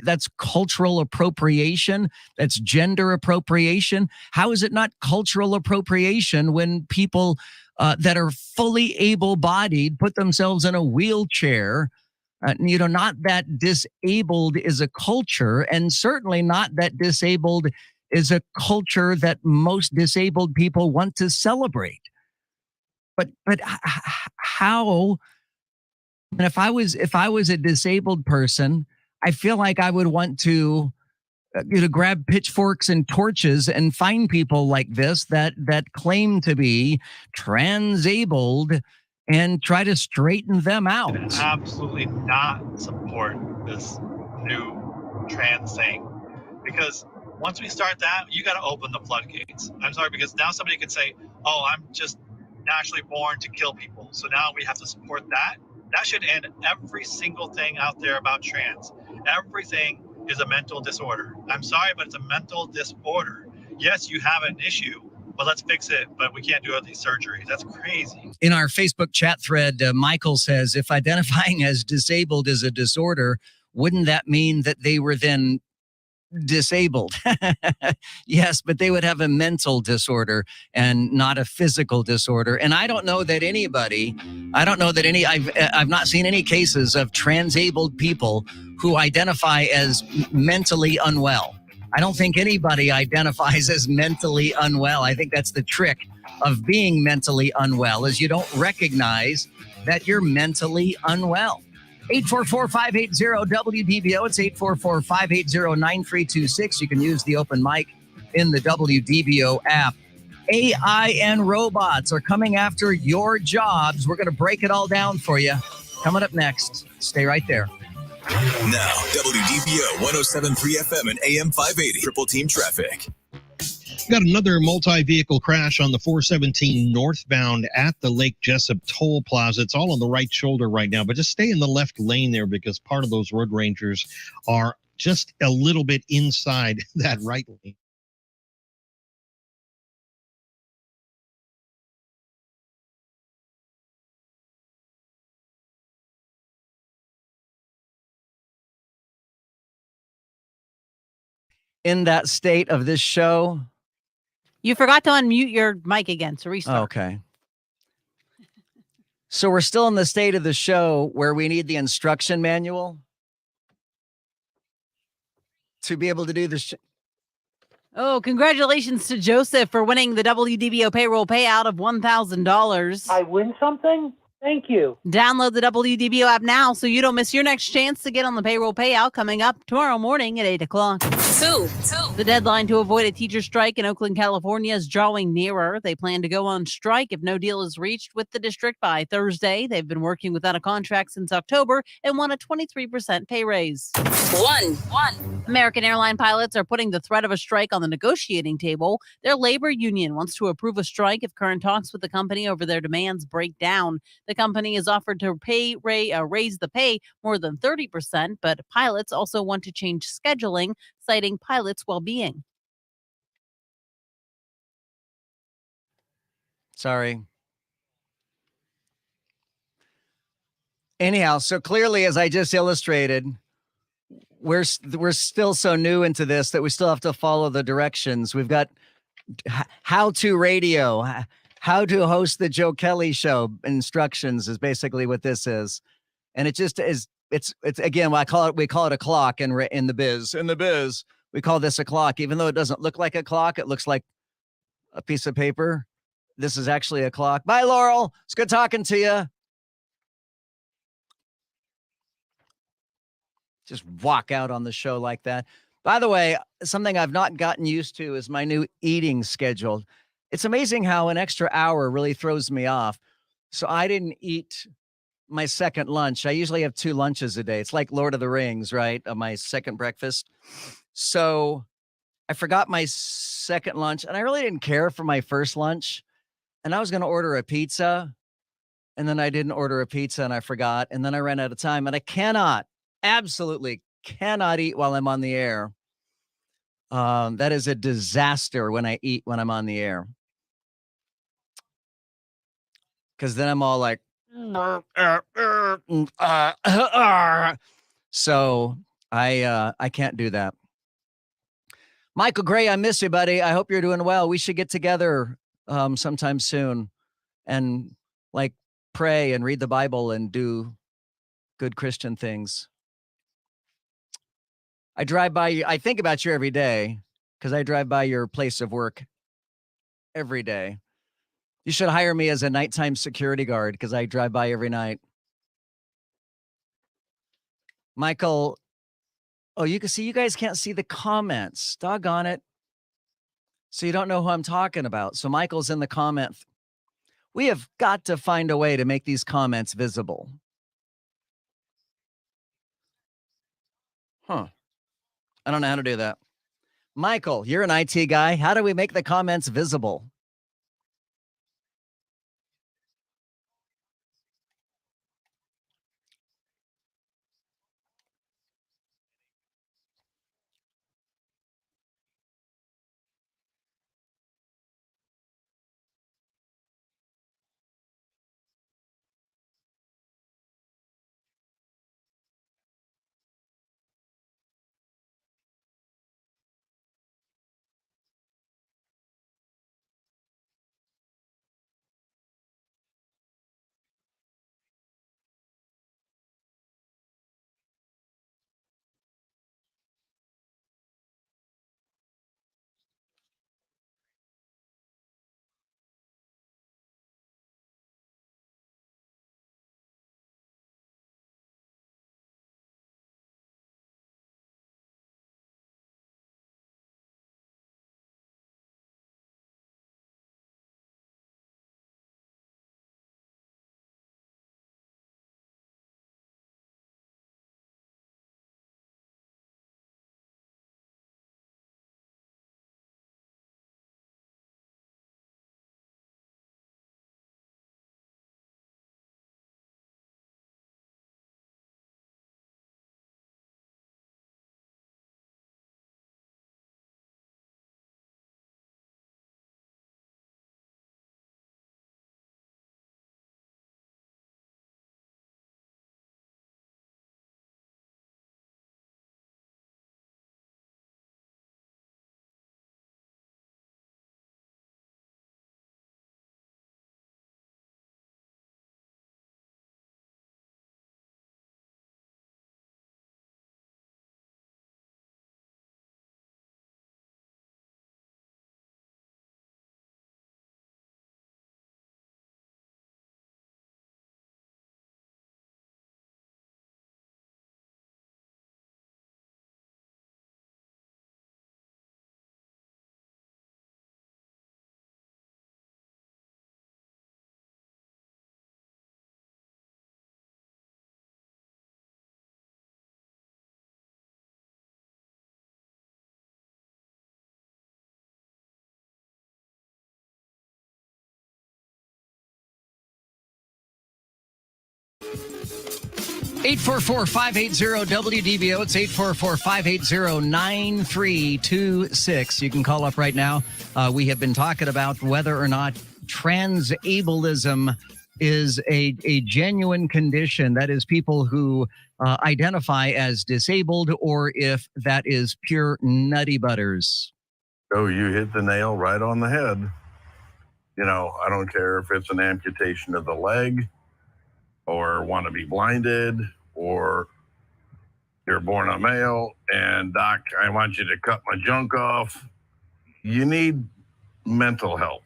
that's cultural appropriation, that's gender appropriation? How is it not cultural appropriation when people that are fully able-bodied put themselves in a wheelchair? Not that disabled is a culture, and certainly not that disabled is a culture that most disabled people want to celebrate. But how? And if I was a disabled person, I feel like I would want to grab pitchforks and torches and find people like this that claim to be transabled and try to straighten them out. Absolutely not support this new trans thing, because once we start that, you got to open the floodgates. I'm sorry, because now somebody can say, "Oh, I'm just naturally born to kill people," so now we have to support that. That should end every single thing out there about trans. Everything is a mental disorder. I'm sorry, but it's a mental disorder. Yes, you have an issue, but let's fix it. But we can't do all these surgeries. That's crazy. In our Facebook chat thread, Michael says, if identifying as disabled is a disorder, wouldn't that mean that they were then disabled? Yes, but they would have a mental disorder and not a physical disorder. And I don't know that I've not seen any cases of transabled people who identify as mentally unwell. I don't think anybody identifies as mentally unwell. I think that's the trick of being mentally unwell, is you don't recognize that you're mentally unwell. 844-580-WDBO. It's 844-580-9326. You can use the open mic in the WDBO app. AI and robots are coming after your jobs. We're going to break it all down for you. Coming up next. Stay right there. Now, WDBO 107.3 FM and AM 580. Triple Team Traffic. Got another multi-vehicle crash on the 417 northbound at the Lake Jessup Toll Plaza. It's all on the right shoulder right now, but just stay in the left lane there because part of those road rangers are just a little bit inside that right lane. In that state of this show. You forgot to unmute your mic again, so restart. Okay. So we're still in the state of the show where we need the instruction manual to be able to do this. Oh, congratulations to Joseph for winning the WDBO payroll payout of $1,000. I win something? Thank you. Download the WDBO app now so you don't miss your next chance to get on the payroll payout coming up tomorrow morning at 8 o'clock. The deadline to avoid a teacher strike in Oakland, California is drawing nearer. They plan to go on strike if no deal is reached with the district by Thursday. They've been working without a contract since October and want a 23% pay raise. American airline pilots are putting the threat of a strike on the negotiating table. Their labor union wants to approve a strike if current talks with the company over their demands break down. The company has offered to raise the pay more than 30%, but pilots also want to change scheduling citing pilots' well-being. Sorry. Anyhow, so clearly, as I just illustrated, we're still so new into this that we still have to follow the directions. We've got how to radio, how to host the Joe Kelley Show. Instructions is basically what this is, and it just is. It's again, we call it a clock in the biz. In the biz, we call this a clock, even though it doesn't look like a clock. It looks like a piece of paper. This is actually a clock. Bye, Laurel. It's good talking to you. Just walk out on the show like that. By the way, something I've not gotten used to is my new eating schedule. It's amazing how an extra hour really throws me off. So I didn't eat my second lunch. I usually have 2 lunches a day. It's like Lord of the Rings, right? My second breakfast. So I forgot my second lunch, and I really didn't care for my first lunch. And I was going to order a pizza, and then I didn't order a pizza, and I forgot. And then I ran out of time, and I absolutely cannot eat while I'm on the air. That is a disaster when I eat when I'm on the air. Because then I'm all like, so I can't do that. Michael Gray, I miss you, buddy. I hope you're doing well. We should get together sometime soon and like pray and read the Bible and do good Christian things. I drive by you. I think about you every day because I drive by your place of work every day. You should hire me as a nighttime security guard because I drive by every night. Michael, oh, you can see, you guys can't see the comments. Doggone it. So you don't know who I'm talking about. So Michael's in the comment. We have got to find a way to make these comments visible. Huh. I don't know how to do that. Michael, you're an IT guy. How do we make the comments visible? 844-580-WDBO. It's 844-580-9326. You can call up right now. We have been talking about whether or not transableism is a genuine condition. That is, people who identify as disabled, or if that is pure nutty butters. Oh, you hit the nail right on the head. You know, I don't care if it's an amputation of the leg, or want to be blinded, or you're born a male and doc, I want you to cut my junk off. You need mental help.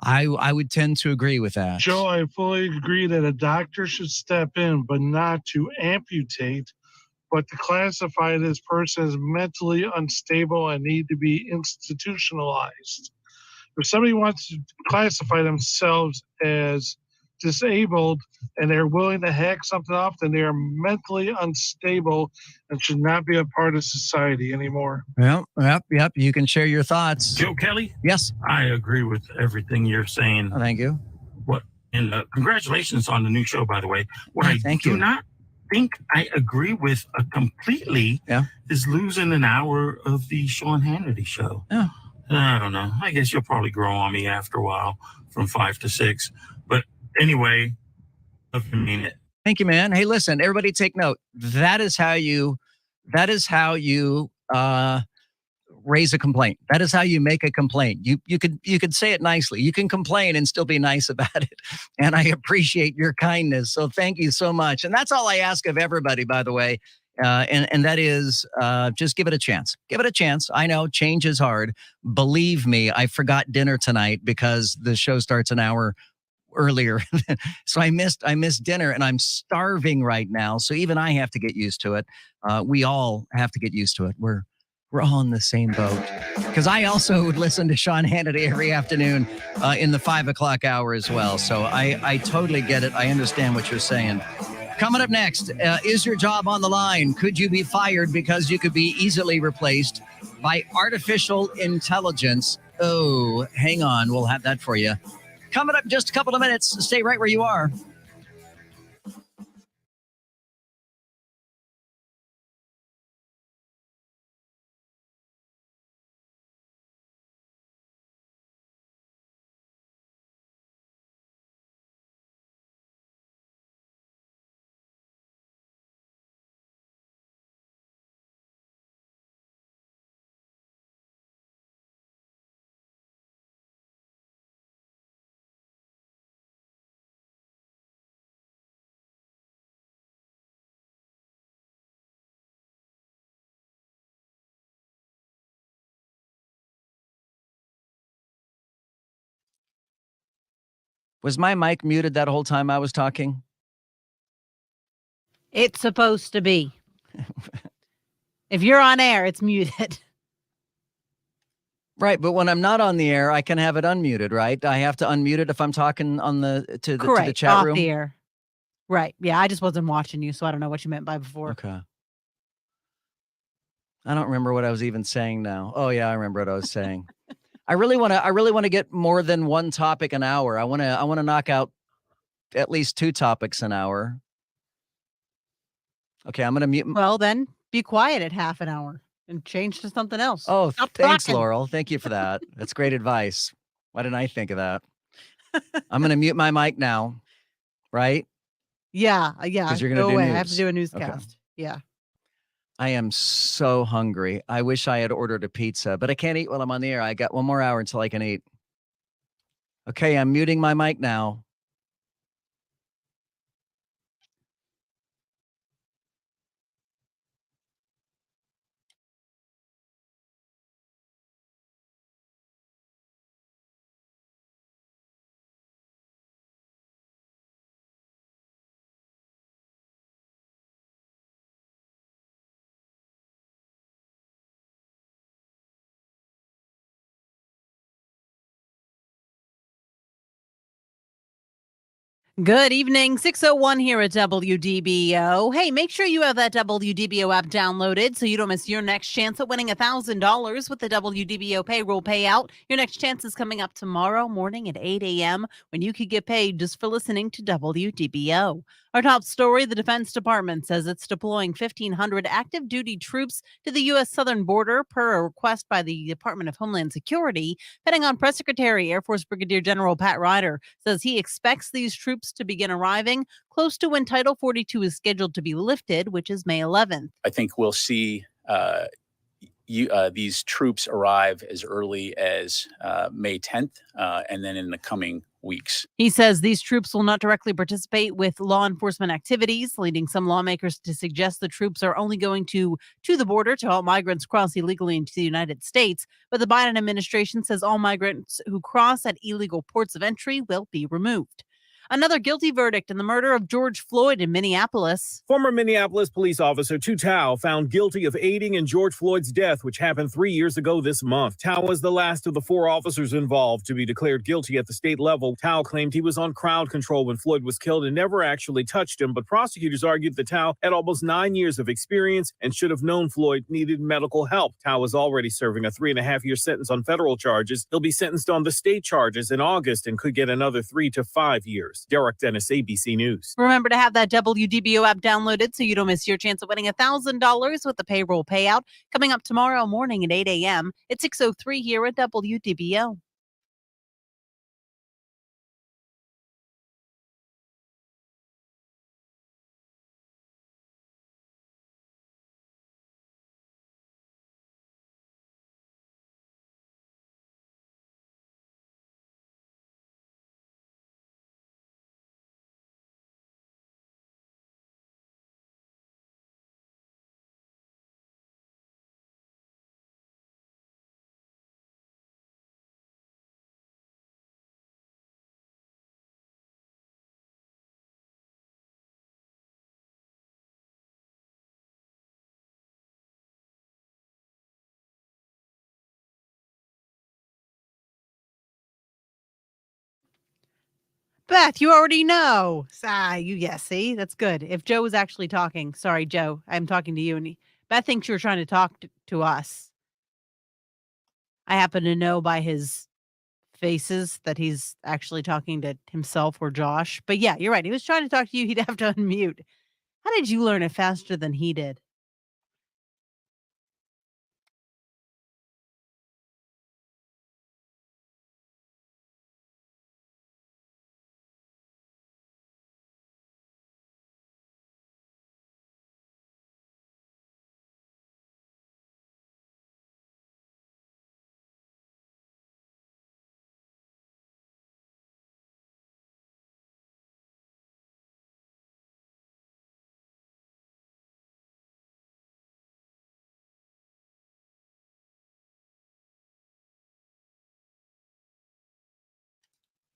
I would tend to agree with that. Joe, I fully agree that a doctor should step in, but not to amputate, but to classify this person as mentally unstable and need to be institutionalized. If somebody wants to classify themselves as disabled and they're willing to hack something off, then they are mentally unstable and should not be a part of society anymore. Yep. You can share your thoughts. Joe Kelley? Yes. I agree with everything you're saying. Oh, thank you. And congratulations on the new show, by the way. What I thank do you. not think I agree with completely is losing an hour of the Sean Hannity show. Oh. I don't know. I guess you'll probably grow on me after a while from 5 to 6. But anyway, I mean it. Thank you, man. Hey, listen, everybody take note. That is how you raise a complaint. That is how you make a complaint. You could say it nicely. You can complain and still be nice about it. And I appreciate your kindness. So thank you so much. And that's all I ask of everybody, by the way. And that is just give it a chance. Give it a chance. I know change is hard. Believe me, I forgot dinner tonight because the show starts an hour earlier. So I missed dinner and I'm starving right now. So even I have to get used to it. We all have to get used to it. We're all in the same boat. Because I also would listen to Sean Hannity every afternoon in the 5 o'clock hour as well. So I totally get it. I understand what you're saying. Coming up next, is your job on the line? Could you be fired because you could be easily replaced by artificial intelligence? Oh, hang on. We'll have that for you. Coming up in just a couple of minutes. Stay right where you are. Was my mic muted that whole time I was talking? It's supposed to be. If you're on air, it's muted. Right, but when I'm not on the air, I can have it unmuted, right? I have to unmute it if I'm talking on to the chat off room. the air. Right. Yeah, I just wasn't watching you, so I don't know what you meant by before. Okay. I don't remember what I was even saying now. Oh yeah, I remember what I was saying. I really want to get more than one topic an hour. I want to knock out at least 2 topics an hour. Okay, I'm going to mute. Well, then be quiet at half an hour and change to something else. Oh, Stop thanks, talking. Laurel. Thank you for that. That's great advice. Why didn't I think of that? I'm going to mute my mic now, right? Yeah. Because you're going to do away. news. I have to do a newscast. Okay. Yeah. I am so hungry. I wish I had ordered a pizza, but I can't eat while I'm on the air. I got 1 more hour until I can eat. Okay, I'm muting my mic now. Good evening, 6:01 here at WDBO. Hey, make sure you have that WDBO app downloaded so you don't miss your next chance at winning $1,000 with the WDBO payroll payout. Your next chance is coming up tomorrow morning at 8 a.m. when you could get paid just for listening to WDBO. Our top story, the Defense Department says it's deploying 1,500 active duty troops to the U.S. southern border per a request by the Department of Homeland Security. Pentagon Press Secretary Air Force Brigadier General Pat Ryder says he expects these troops to begin arriving close to when Title 42 is scheduled to be lifted, which is May 11th. I think we'll see these troops arrive as early as May 10th and then in the coming weeks. He says these troops will not directly participate with law enforcement activities, leading some lawmakers to suggest the troops are only going to the border to help migrants cross illegally into the United States. But the Biden administration says all migrants who cross at illegal ports of entry will be removed. Another guilty verdict in the murder of George Floyd in Minneapolis. Former Minneapolis police officer Tu Tao found guilty of aiding in George Floyd's death, which happened 3 years ago this month. Tao was the last of the 4 officers involved to be declared guilty at the state level. Tao claimed he was on crowd control when Floyd was killed and never actually touched him, but prosecutors argued that Tao had almost 9 years of experience and should have known Floyd needed medical help. Tao was already serving a 3.5-year sentence on federal charges. He'll be sentenced on the state charges in August and could get another 3 to 5 years. Derek Dennis, ABC News. Remember to have that WDBO app downloaded so you don't miss your chance at winning $1,000 with the payroll payout coming up tomorrow morning at 8 a.m. It's 6:03 here at WDBO. Beth, you already know. See, that's good. If Joe was actually talking, sorry, Joe, I'm talking to you, and Beth thinks you were trying to talk to us. I happen to know by his faces that he's actually talking to himself or Josh. But yeah, you're right. He was trying to talk to you. He'd have to unmute. How did you learn it faster than he did?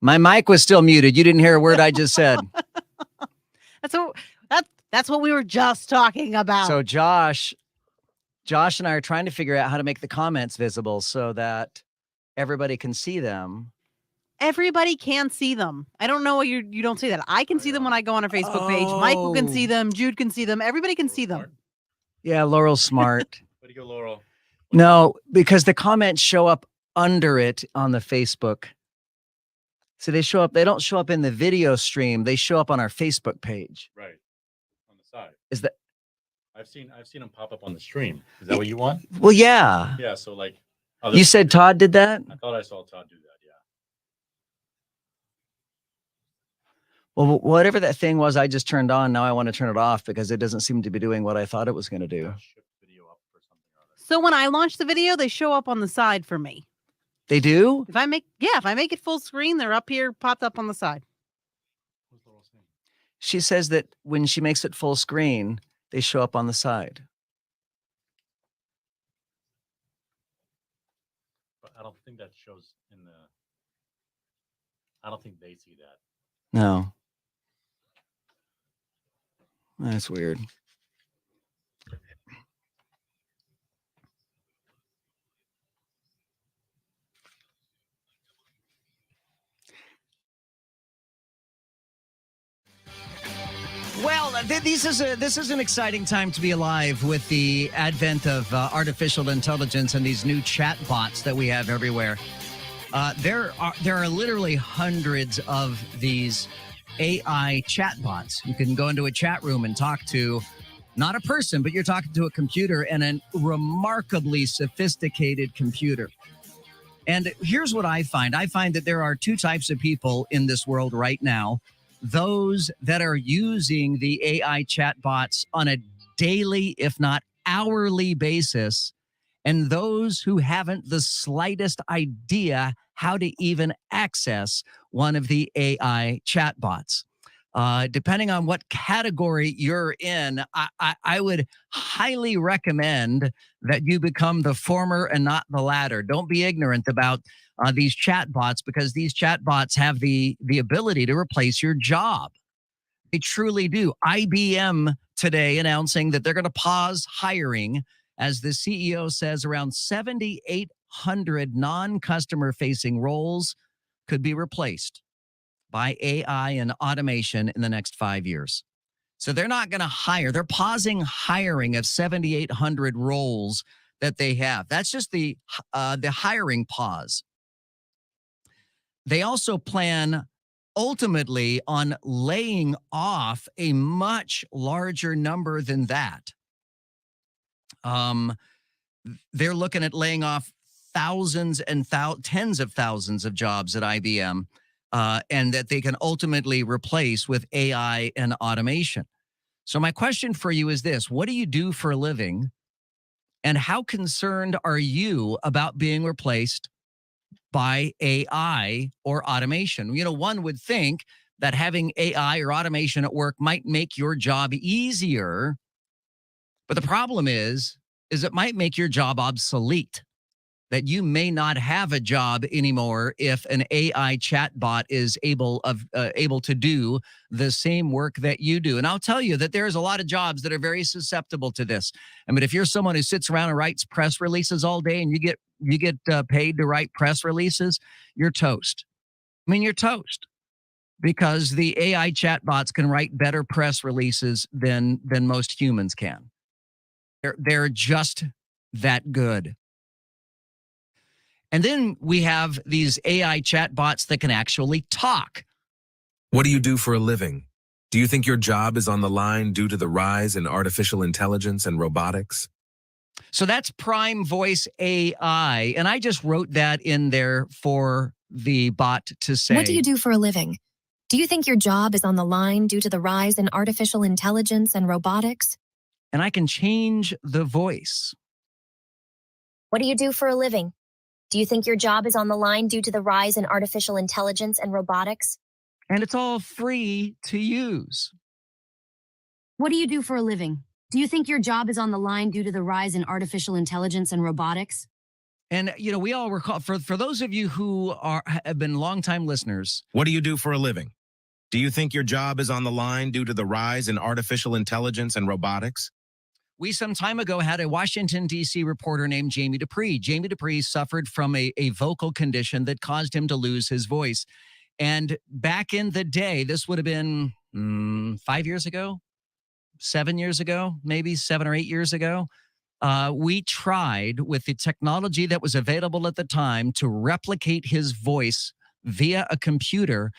My mic was still muted. You didn't hear a word I just said. That's what we were just talking about. So Josh and I are trying to figure out how to make the comments visible so that everybody can see them. Everybody can see them. I don't know why you don't say that. I can see them when I go on our Facebook page. Michael can see them. Jude can see them. Everybody can see them. Yeah, Laurel's smart. Way to go, Laurel. No, because the comments show up under it on the Facebook. So they don't show up in the video stream. They show up on our Facebook page. Right. On the side. Is that? I've seen them pop up on the stream. Is that what you want? Well, yeah. Yeah. So like. You said Todd did that? I thought I saw Todd do that. Yeah. Well, whatever that thing was I just turned on, now I want to turn it off because it doesn't seem to be doing what I thought it was going to do. So when I launch the video, they show up on the side for me. They do? If I make it full screen, they're up here, popped up on the side. She says that when she makes it full screen, they show up on the side. But I don't think that shows in the. I don't think they see that. No. That's weird. Well, this is an exciting time to be alive with the advent of artificial intelligence and these new chat bots that we have everywhere. There are literally hundreds of these AI chat bots. You can go into a chat room and talk to not a person, but you're talking to a computer, and a remarkably sophisticated computer. And here's what I find. I find that there are two types of people in this world right now. Those that are using the AI chatbots on a daily, if not hourly basis, and those who haven't the slightest idea how to even access one of the AI chatbots. Depending on what category you're in, I would highly recommend that you become the former and not the latter. Don't be ignorant about these chatbots, because these chatbots have the ability to replace your job. They truly do. IBM today announcing that they're going to pause hiring, as the CEO says around 7,800 non-customer facing roles could be replaced by AI and automation in the next 5 years. So they're not going to hire. They're pausing hiring of 7,800 roles that they have. That's just the hiring pause. They also plan ultimately on laying off a much larger number than that. They're looking at laying off thousands and tens of thousands of jobs at IBM. And that they can ultimately replace with AI and automation. So my question for you is this: what do you do for a living? And how concerned are you about being replaced by AI or automation? You know, one would think that having AI or automation at work might make your job easier. But the problem is it might make your job obsolete. That you may not have a job anymore if an AI chatbot is able to do the same work that you do. And I'll tell you that there's a lot of jobs that are very susceptible to this. I mean, if you're someone who sits around and writes press releases all day and you get paid to write press releases, you're toast. I mean, you're toast, because the AI chatbots can write better press releases than most humans can. They're just that good. And then we have these AI chatbots that can actually talk. What do you do for a living? Do you think your job is on the line due to the rise in artificial intelligence and robotics? So that's Prime Voice AI. And I just wrote that in there for the bot to say. What do you do for a living? Do you think your job is on the line due to the rise in artificial intelligence and robotics? And I can change the voice. What do you do for a living? Do you think your job is on the line due to the rise in artificial intelligence and robotics? And it's all free to use. What do you do for a living? Do you think your job is on the line due to the rise in artificial intelligence and robotics? And, you know, we all recall, for those of you who have been longtime listeners. What do you do for a living? Do you think your job is on the line due to the rise in artificial intelligence and robotics? We some time ago had a Washington, D.C. reporter named Jamie Dupree. Jamie Dupree suffered from a vocal condition that caused him to lose his voice. And back in the day, this would have been 5 years ago, 7 years ago, maybe 7 or 8 years ago. We tried with the technology that was available at the time to replicate his voice via a computer,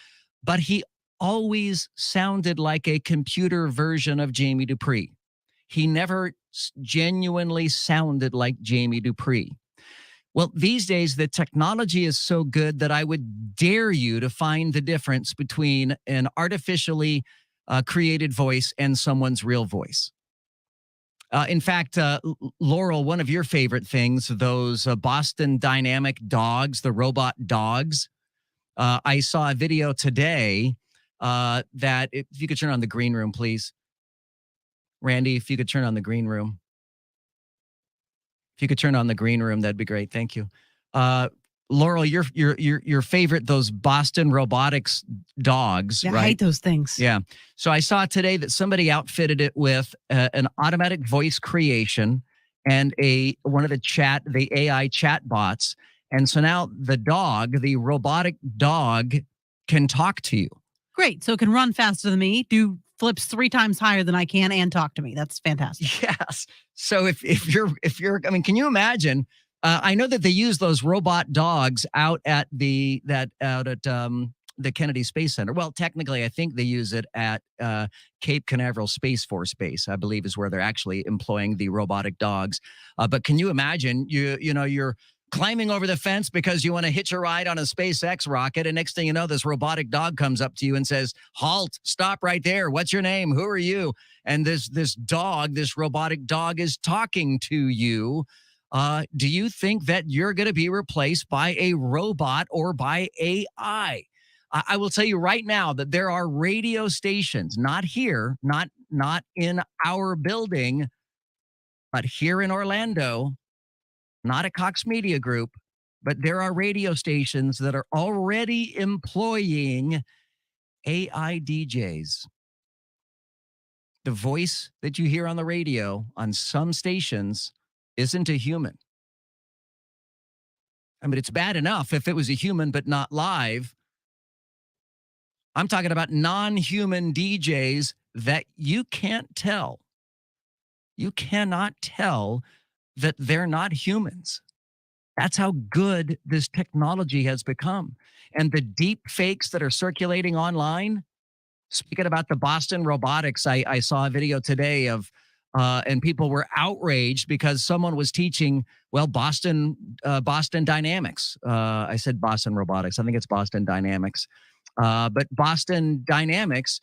but he always sounded like a computer version of Jamie Dupree. He never genuinely sounded like Jamie Dupree. Well, these days, the technology is so good that I would dare you to find the difference between an artificially created voice and someone's real voice. In fact, Laurel, one of your favorite things, those Boston Dynamic dogs, the robot dogs. I saw a video today that, if you could turn on the green room, please. Randy, if you could turn on the green room. If you could turn on the green room, that'd be great. Thank you. Laurel, your favorite, those Boston Robotics dogs, Yeah, right? I hate those things. Yeah. So I saw today that somebody outfitted it with an automatic voice creation and one of the AI chat bots. And so now the robotic dog can talk to you. Great. So it can run faster than me, do flips 3 times higher than I can and talk to me. That's fantastic. Yes. So if you're, I mean, can you imagine? I know that they use those robot dogs out at the Kennedy Space Center. Well, technically, I think they use it at Cape Canaveral Space Force Base, I believe, is where they're actually employing the robotic dogs. But can you imagine? You're climbing over the fence because you want to hitch a ride on a SpaceX rocket, and next thing you know, this robotic dog comes up to you and says, "Halt! Stop right there! What's your name? Who are you?" And this robotic dog, is talking to you. Do you think that you're going to be replaced by a robot or by AI? I will tell you right now that there are radio stations, not here, not in our building, but here in Orlando, not at Cox Media Group, but there are radio stations that are already employing AI DJs. The voice that you hear on the radio on some stations isn't a human. I mean, it's bad enough if it was a human but not live. I'm talking about non-human DJs that you can't tell. You cannot tell that they're not humans. That's how good this technology has become. And the deep fakes that are circulating online, speaking about the Boston robotics, I saw a video today of, and people were outraged because someone was teaching, Boston Dynamics. I said Boston robotics. I think it's Boston Dynamics. But Boston Dynamics,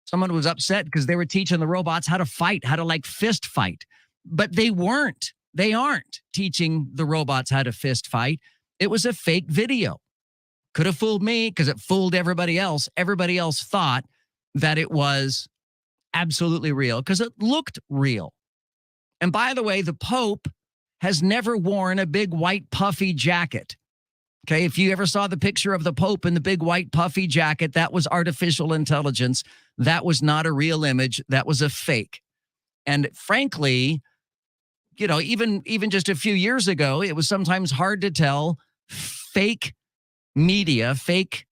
someone was upset because they were teaching the robots how to fight, how to like fist fight. But they weren't. They aren't teaching the robots how to fist fight. It was a fake video. Could have fooled me because it fooled everybody else. Everybody else thought that it was absolutely real because it looked real. And by the way, the Pope has never worn a big white puffy jacket. Okay, if you ever saw the picture of the Pope in the big white puffy jacket, that was artificial intelligence. That was not a real image. That was a fake. And frankly, even just a few years ago, it was sometimes hard to tell fake media, fake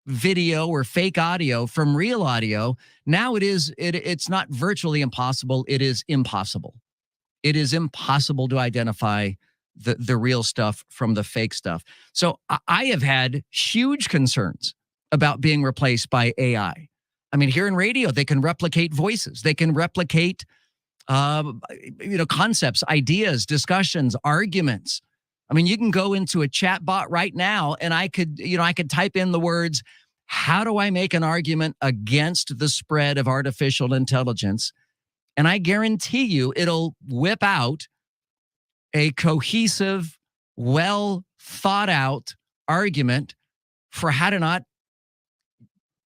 video or fake audio from real audio. Now it's not virtually impossible. It is impossible. It is impossible to identify the real stuff from the fake stuff. So I have had huge concerns about being replaced by AI. I mean, here in radio, they can replicate voices. They can replicate, concepts, ideas, discussions, arguments. I mean, you can go into a chat bot right now and I could type in the words, "How do I make an argument against the spread of artificial intelligence?" And I guarantee you it'll whip out a cohesive, well thought out argument for how to not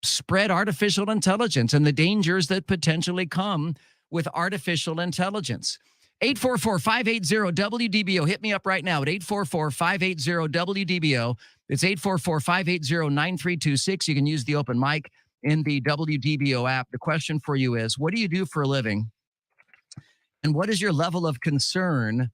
spread artificial intelligence and the dangers that potentially come with artificial intelligence. 844-580-WDBO. Hit me up right now at 844-580-WDBO. It's 844-580-9326. You can use the open mic in the WDBO app. The question for you is, what do you do for a living? And what is your level of concern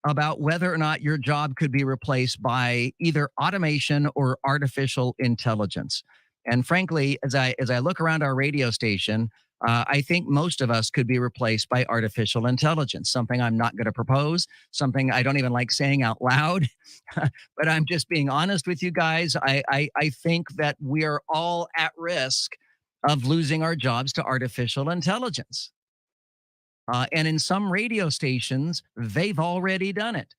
about whether or not your job could be replaced by either automation or artificial intelligence? And frankly, as I look around our radio station, I think most of us could be replaced by artificial intelligence, something I'm not going to propose, something I don't even like saying out loud, but I'm just being honest with you guys. I think that we are all at risk of losing our jobs to artificial intelligence. And in some radio stations, they've already done it.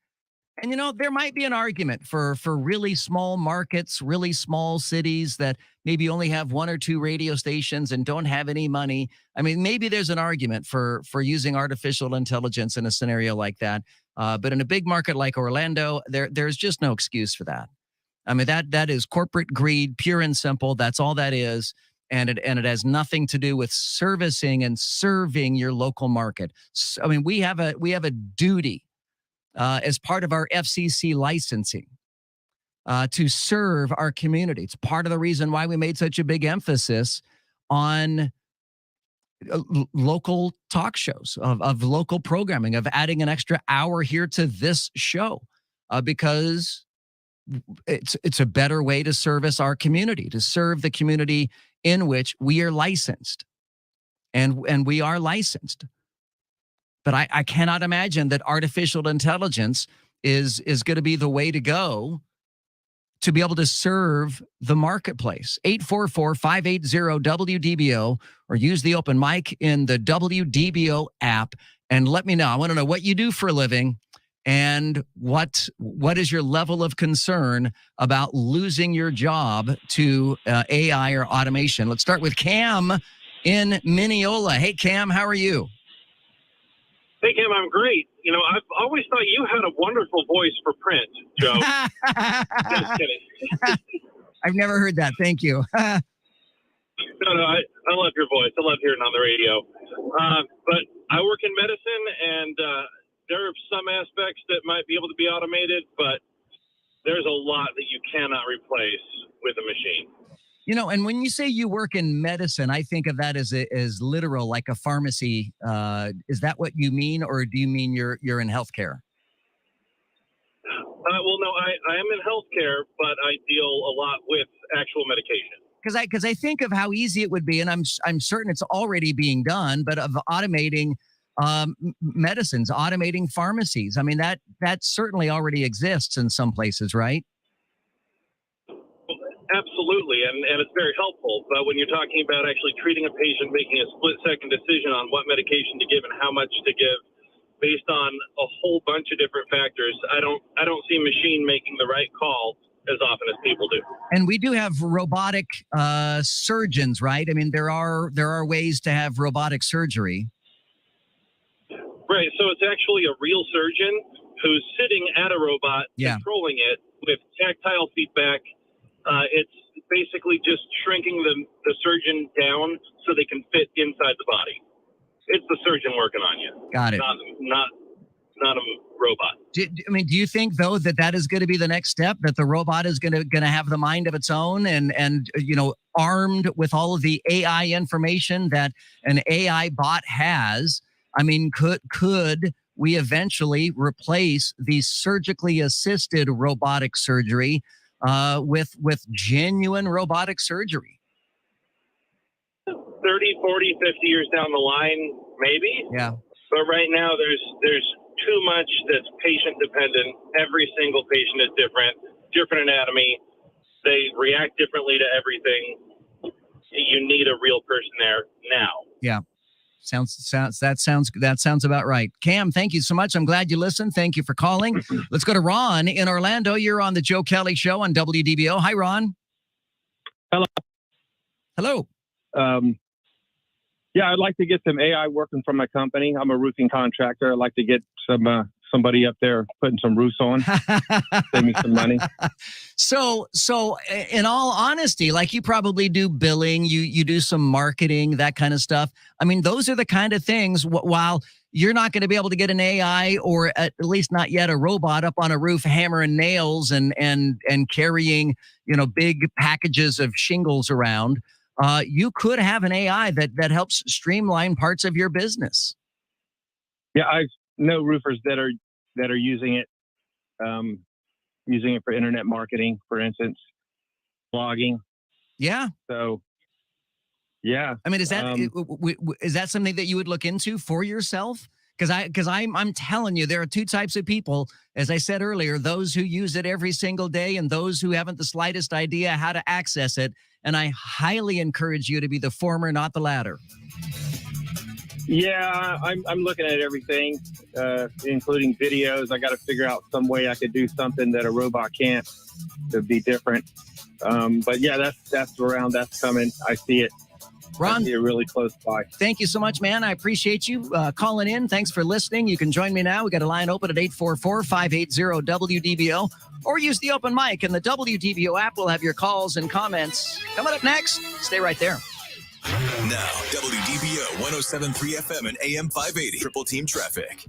And, there might be an argument for really small markets, really small cities that maybe only have 1 or 2 radio stations and don't have any money. I mean, maybe there's an argument for using artificial intelligence in a scenario like that. But in a big market like Orlando, there's just no excuse for that. I mean, that is corporate greed, pure and simple. That's all that is. And it has nothing to do with servicing and serving your local market. So, I mean, we have a duty as part of our FCC licensing to serve our community. It's part of the reason why we made such a big emphasis on local talk shows, of local programming, of adding an extra hour here to this show, because it's a better way to service our community, to serve the community in which we are licensed. and we are licensed. But I cannot imagine that artificial intelligence is going to be the way to go to be able to serve the marketplace. 844-580-WDBO, or use the open mic in the WDBO app and let me know. I want to know what you do for a living and what is your level of concern about losing your job to AI or automation. Let's start with Cam in Mineola. Hey, Cam, how are you? Hey, Cam, I'm great. You know, I've always thought you had a wonderful voice for print, Joe. Just kidding. I've never heard that. Thank you. No, I love your voice. I love hearing it on the radio. But I work in medicine, and there are some aspects that might be able to be automated, but there's a lot that you cannot replace with a machine. You know, and when you say you work in medicine, I think of that as literal, like a pharmacy. Is that what you mean, or do you mean you're in healthcare? Well, no, I am in healthcare, but I deal a lot with actual medication. Because I think of how easy it would be, and I'm certain it's already being done, but of automating medicines, automating pharmacies. I mean, that certainly already exists in some places, right? Absolutely, and it's very helpful. But when you're talking about actually treating a patient, making a split-second decision on what medication to give and how much to give, based on a whole bunch of different factors, I don't see a machine making the right call as often as people do. And we do have robotic surgeons, right? I mean, there are ways to have robotic surgery. Right. So it's actually a real surgeon who's sitting at a robot, controlling it with tactile feedback. It's basically just shrinking the surgeon down so they can fit inside the body. It's the surgeon working on you. Got it. Not a robot. Do you think though that is going to be the next step? That the robot is going to have the mind of its own and you know, armed with all of the AI information that an AI bot has? I mean, could we eventually replace the surgically assisted robotic surgery with genuine robotic surgery? 30, 40, 50 years down the line, maybe. Yeah. But right now, there's too much that's patient dependent. Every single patient is different anatomy. They react differently to everything. You need a real person there now. Yeah. That sounds about right. Cam, thank you so much. I'm glad you listened. Thank you for calling. Let's go to Ron in Orlando. You're on the Joe Kelley Show on WDBO. Hi, Ron. Hello. Hello. Yeah, I'd like to get some AI working for my company. I'm a roofing contractor. I'd like to get somebody up there putting some roofs on, save me some money. So in all honesty, like you probably do billing, you do some marketing, that kind of stuff. I mean, those are the kind of things, while you're not going to be able to get an AI, or at least not yet a robot, up on a roof hammering nails and carrying, you know, big packages of shingles around. You could have an AI that helps streamline parts of your business. Yeah, I know roofers that are using it for internet marketing, for instance, blogging. Yeah. So, yeah. I mean, is that something that you would look into for yourself? Because I'm telling you, there are two types of people. As I said earlier, those who use it every single day and those who haven't the slightest idea how to access it. And I highly encourage you to be the former, not the latter. Yeah, I'm looking at everything, including videos. I got to figure out some way I could do something that a robot can't to be different. But yeah, that's around. That's coming. I see it. Ron, I see it really close by. Thank you so much, man. I appreciate you calling in. Thanks for listening. You can join me now. We got a line open at 844-580-WDBO, or use the open mic, and the WDBO app will have your calls and comments. Coming up next, stay right there. Now, WDBO 107.3 FM and AM 580. Triple Team Traffic.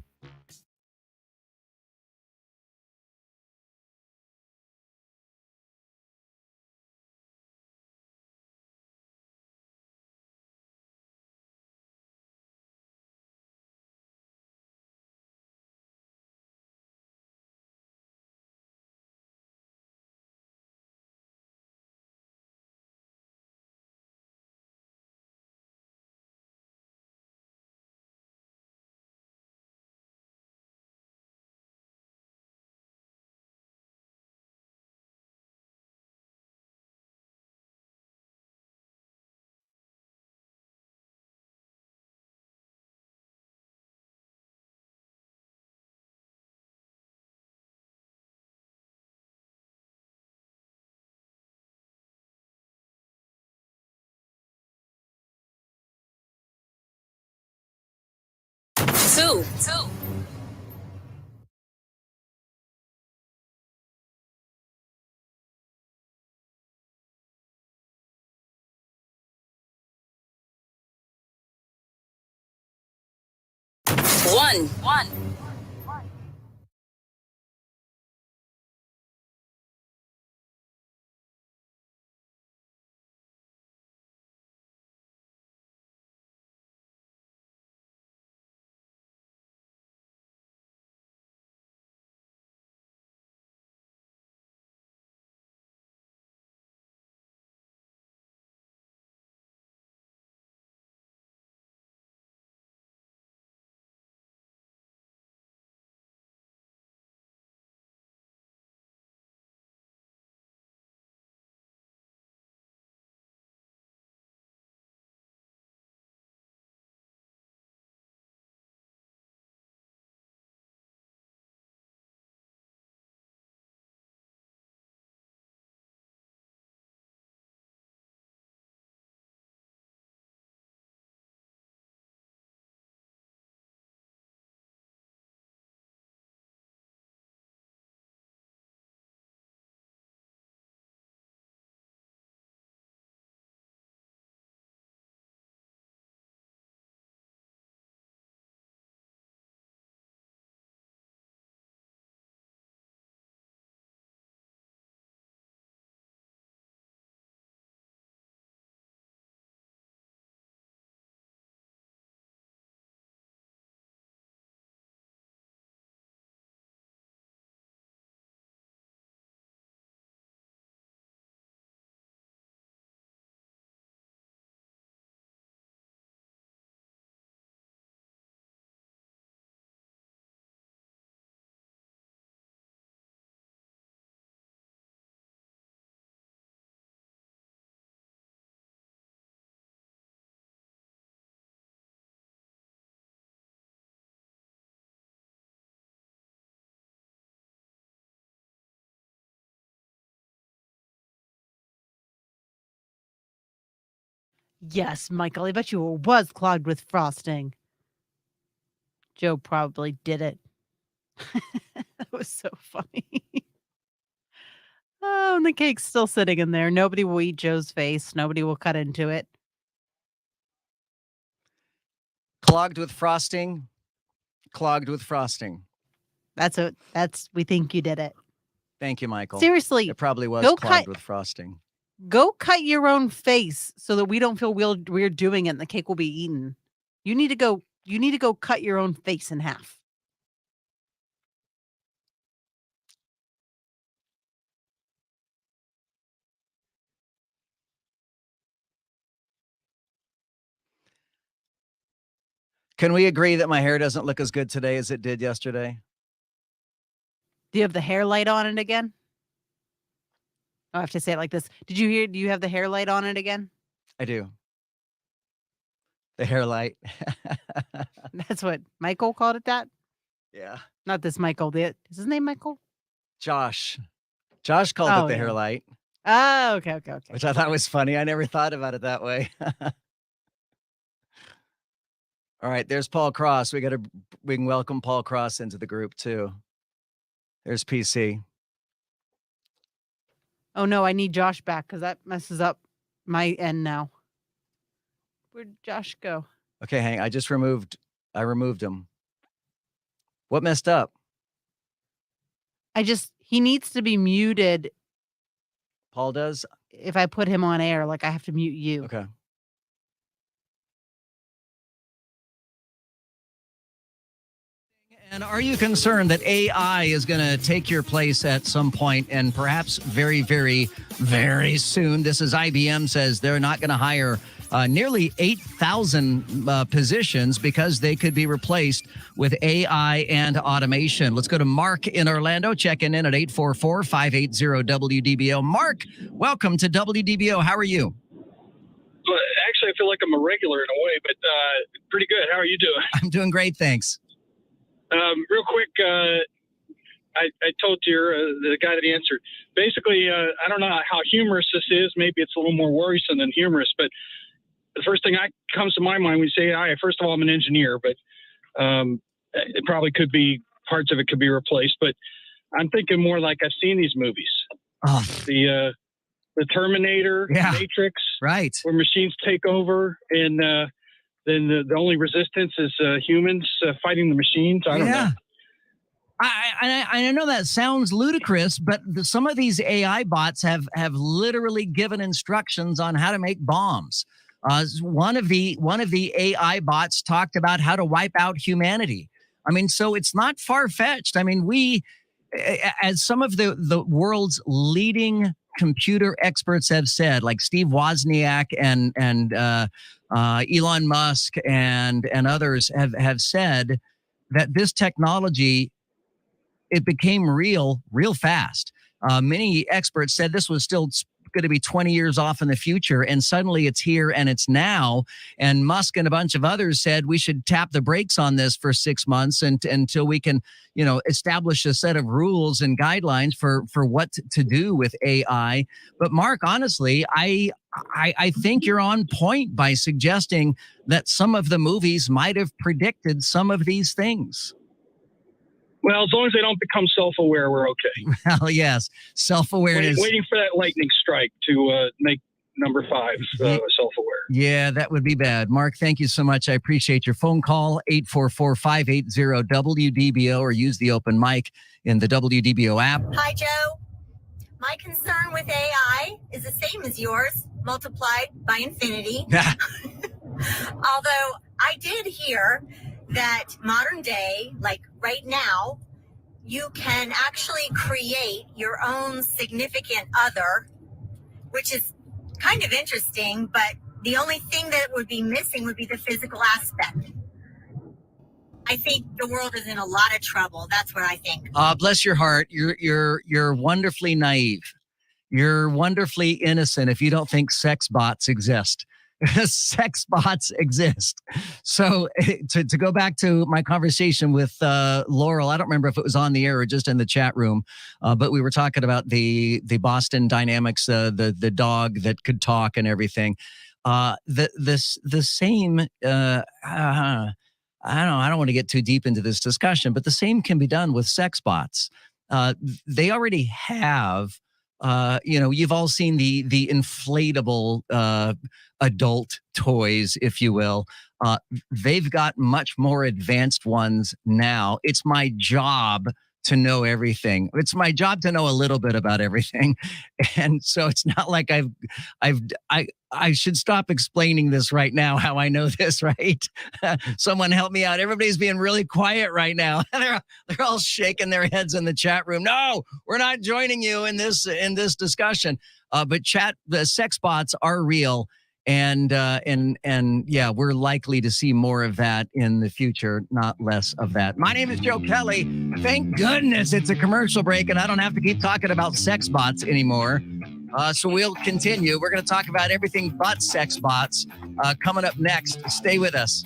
Two. One. Yes, Michael, I bet you it was clogged with frosting. Joe probably did it. That was so funny. Oh, and the cake's still sitting in there. Nobody will eat Joe's face. Nobody will cut into it. Clogged with frosting. Clogged with frosting. We think you did it. Thank you, Michael. Seriously. It probably was go clogged cut, with frosting. Go cut your own face so that we don't feel weird doing it and the cake will be eaten. You need to go cut your own face in half. Can we agree that my hair doesn't look as good today as it did yesterday? Do you have the hair light on it again? I have to say it like this. Do you have the hair light on it again? I do. The hair light. That's what Michael called it that? Yeah. Not this Michael. Is his name Michael? Josh. Josh called it the hair light. Oh, okay. Which I thought was funny. I never thought about it that way. All right, there's Paul Cross. We can welcome Paul Cross into the group too. There's PC. Oh no, I need Josh back because that messes up my end now. Where'd Josh go? Okay, hang. I removed him. What messed up? He needs to be muted. Paul does? If I put him on air, like I have to mute you. Okay. And are you concerned that AI is going to take your place at some point and perhaps very, very, very soon? This is IBM says they're not going to hire nearly 8,000 positions because they could be replaced with AI and automation. Let's go to Mark in Orlando, checking in at 844-580-WDBO. Mark, welcome to WDBO. How are you? Well, actually, I feel like I'm a regular in a way, but pretty good. How are you doing? I'm doing great, thanks. Real quick, I told the guy that answered. Basically, I don't know how humorous this is. Maybe it's a little more worrisome than humorous, but the first thing that comes to my mind when you say AI, first of all, I'm an engineer, but It probably could be, parts of it could be replaced, but I'm thinking more like I've seen these movies. Oh. The Terminator, Matrix, right, where machines take over, and then the only resistance is humans fighting the machines. I don't know. I know that sounds ludicrous, but some of these AI bots have literally given instructions on how to make bombs. One of the AI bots talked about how to wipe out humanity. I mean, so it's not far-fetched. I mean, we, as some of the world's leading computer experts have said, like Steve Wozniak and Elon Musk and others have said that this technology, it became real fast. Many experts said this was still going to be 20 years off in the future, and suddenly it's here and it's now. And Musk and a bunch of others said we should tap the brakes on this for 6 months until we can, establish a set of rules and guidelines for what to do with AI. But Mark, honestly, I think you're on point by suggesting that some of the movies might have predicted some of these things. Well, as long as they don't become self-aware, we're okay. Well, yes, self-awareness. Waiting for that lightning strike to make number 5 self-aware. Yeah, that would be bad. Mark, thank you so much. I appreciate your phone call, 844-580-WDBO, or use the open mic in the WDBO app. Hi, Joe. My concern with AI is the same as yours, multiplied by infinity. Although I did hear that modern day, like right now, you can actually create your own significant other, which is kind of interesting, but the only thing that would be missing would be the physical aspect. I think the world is in a lot of trouble. That's what I think. Bless your heart. You're wonderfully naive. You're wonderfully innocent if you don't think sex bots exist. Sex bots exist. So to go back to my conversation with Laurel, I don't remember if it was on the air or just in the chat room, but we were talking about the Boston Dynamics, the dog that could talk and everything. The same. I don't want to get too deep into this discussion, but the same can be done with sex bots. They already have. You've all seen the inflatable adult toys, if you will. They've got much more advanced ones now. It's my job to know everything. It's my job to know a little bit about everything. And so it's not like I should stop explaining this right now, how I know this, right? Someone help me out. Everybody's being really quiet right now. They're all shaking their heads in the chat room. No, we're not joining you in this discussion. But the sex bots are real. And yeah, we're likely to see more of that in the future, not less of that. My name is Joe Kelley. Thank goodness it's a commercial break and I don't have to keep talking about sex bots anymore. So we'll continue. We're going to talk about everything but sex bots coming up next. Stay with us.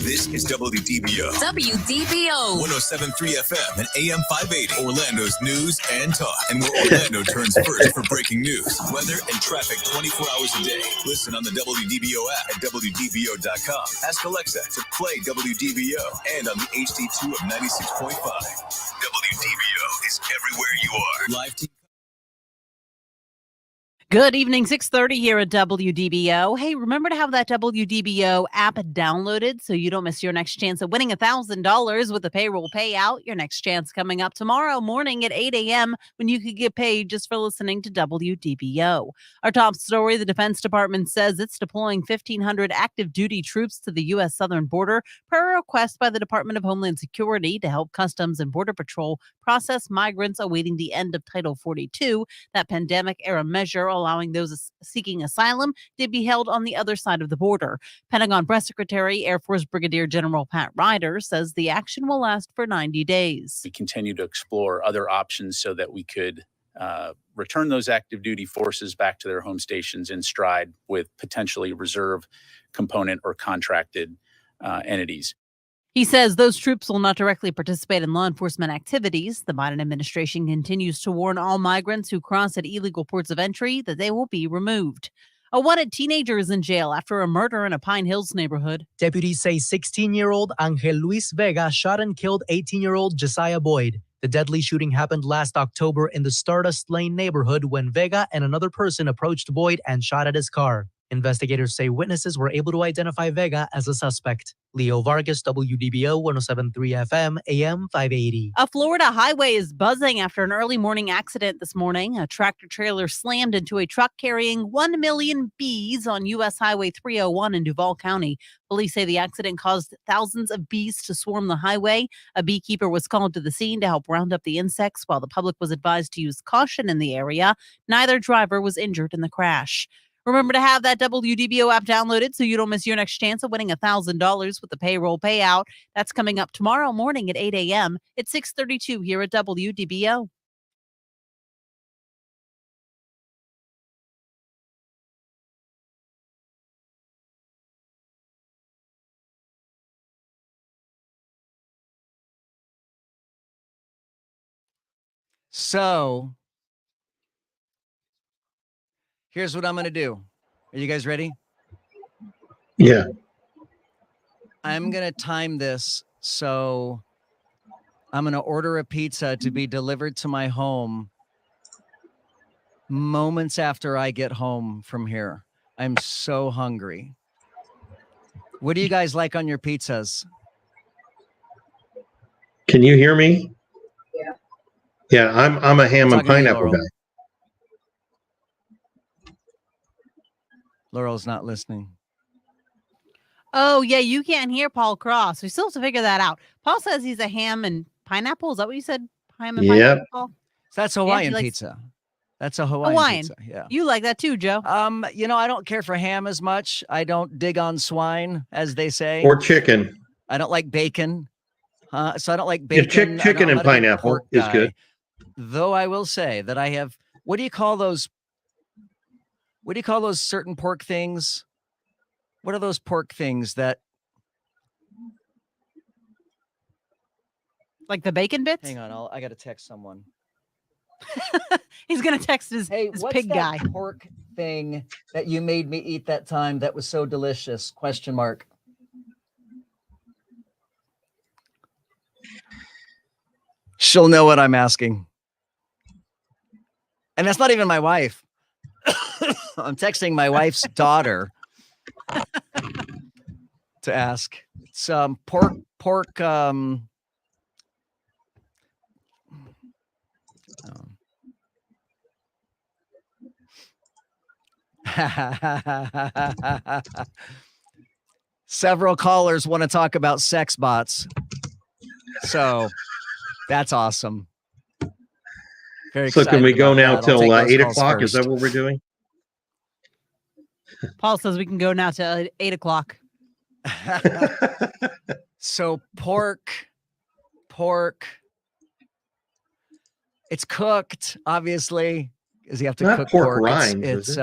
This is WDBO. WDBO. 107.3 FM and AM 580. Orlando's news and talk. And where Orlando turns first for breaking news, weather, and traffic 24 hours a day. Listen on the WDBO app at WDBO.com. Ask Alexa to play WDBO and on the HD2 of 96.5. WDBO is everywhere you are. Live TV. Good evening, 6:30 here at WDBO. Hey, remember to have that WDBO app downloaded so you don't miss your next chance at winning $1,000 with a payroll payout. Your next chance coming up tomorrow morning at 8 a.m. when you could get paid just for listening to WDBO. Our top story, the Defense Department says it's deploying 1,500 active duty troops to the U.S. southern border per request by the Department of Homeland Security to help Customs and Border Patrol process migrants awaiting the end of Title 42, that pandemic-era measure allowing those seeking asylum to be held on the other side of the border. Pentagon Press Secretary, Air Force Brigadier General Pat Ryder says the action will last for 90 days. We continue to explore other options so that we could return those active duty forces back to their home stations in stride with potentially reserve component or contracted entities. He says those troops will not directly participate in law enforcement activities. The Biden administration continues to warn all migrants who cross at illegal ports of entry that they will be removed. A wanted teenager is in jail after a murder in a Pine Hills neighborhood. Deputies say 16-year-old Angel Luis Vega shot and killed 18-year-old Josiah Boyd. The deadly shooting happened last October in the Stardust Lane neighborhood when Vega and another person approached Boyd and shot at his car. Investigators say witnesses were able to identify Vega as a suspect. Leo Vargas, WDBO 107.3 FM, AM 580. A Florida highway is buzzing after an early morning accident this morning. A tractor trailer slammed into a truck carrying 1 million bees on U.S. Highway 301 in Duval County. Police say the accident caused thousands of bees to swarm the highway. A beekeeper was called to the scene to help round up the insects, while the public was advised to use caution in the area. Neither driver was injured in the crash. Remember to have that WDBO app downloaded so you don't miss your next chance of winning $1,000 with the payroll payout. That's coming up tomorrow morning at 8 a.m. It's 6:32 here at WDBO. So here's what I'm going to do. Are you guys ready? Yeah. I'm going to time this. So I'm going to order a pizza to be delivered to my home moments after I get home from here. I'm so hungry. What do you guys like on your pizzas? Can you hear me? Yeah. Yeah, I'm a ham and Talking to you, pineapple Laurel. guy. Laurel's not listening. Oh, yeah, you can't hear Paul Cross. We still have to figure that out. Paul says he's a ham and pineapple. Is that what you said? Ham and Yep. pineapple? That's Yeah, Hawaiian he likes- pizza. That's a Hawaiian, Hawaiian. pizza. Yeah. You like that too, Joe. You know, I don't care for ham as much. I don't dig on swine, as they say. Or chicken. I don't like bacon. So I don't like Yeah, bacon. chicken I'm and not a big pineapple pork is guy. good. Though I will say that I have, what do you call those? What do you call those certain pork things? What are those pork things that? Like the bacon bits? Hang on, I got to text someone. He's going to text his What's pig that guy. pork thing that you made me eat that time that was so delicious? Question mark. She'll know what I'm asking. And that's not even my wife. I'm texting my wife's daughter to ask. It's pork Several callers want to talk about sex bots. So that's awesome. Very So can we excited go about now that. I'll take till those 8 calls o'clock? Is that first. what we're doing? Paul says we can go now to 8 o'clock. So pork. It's cooked, obviously, because you have to Not cook pork pork. rinds, It's is it?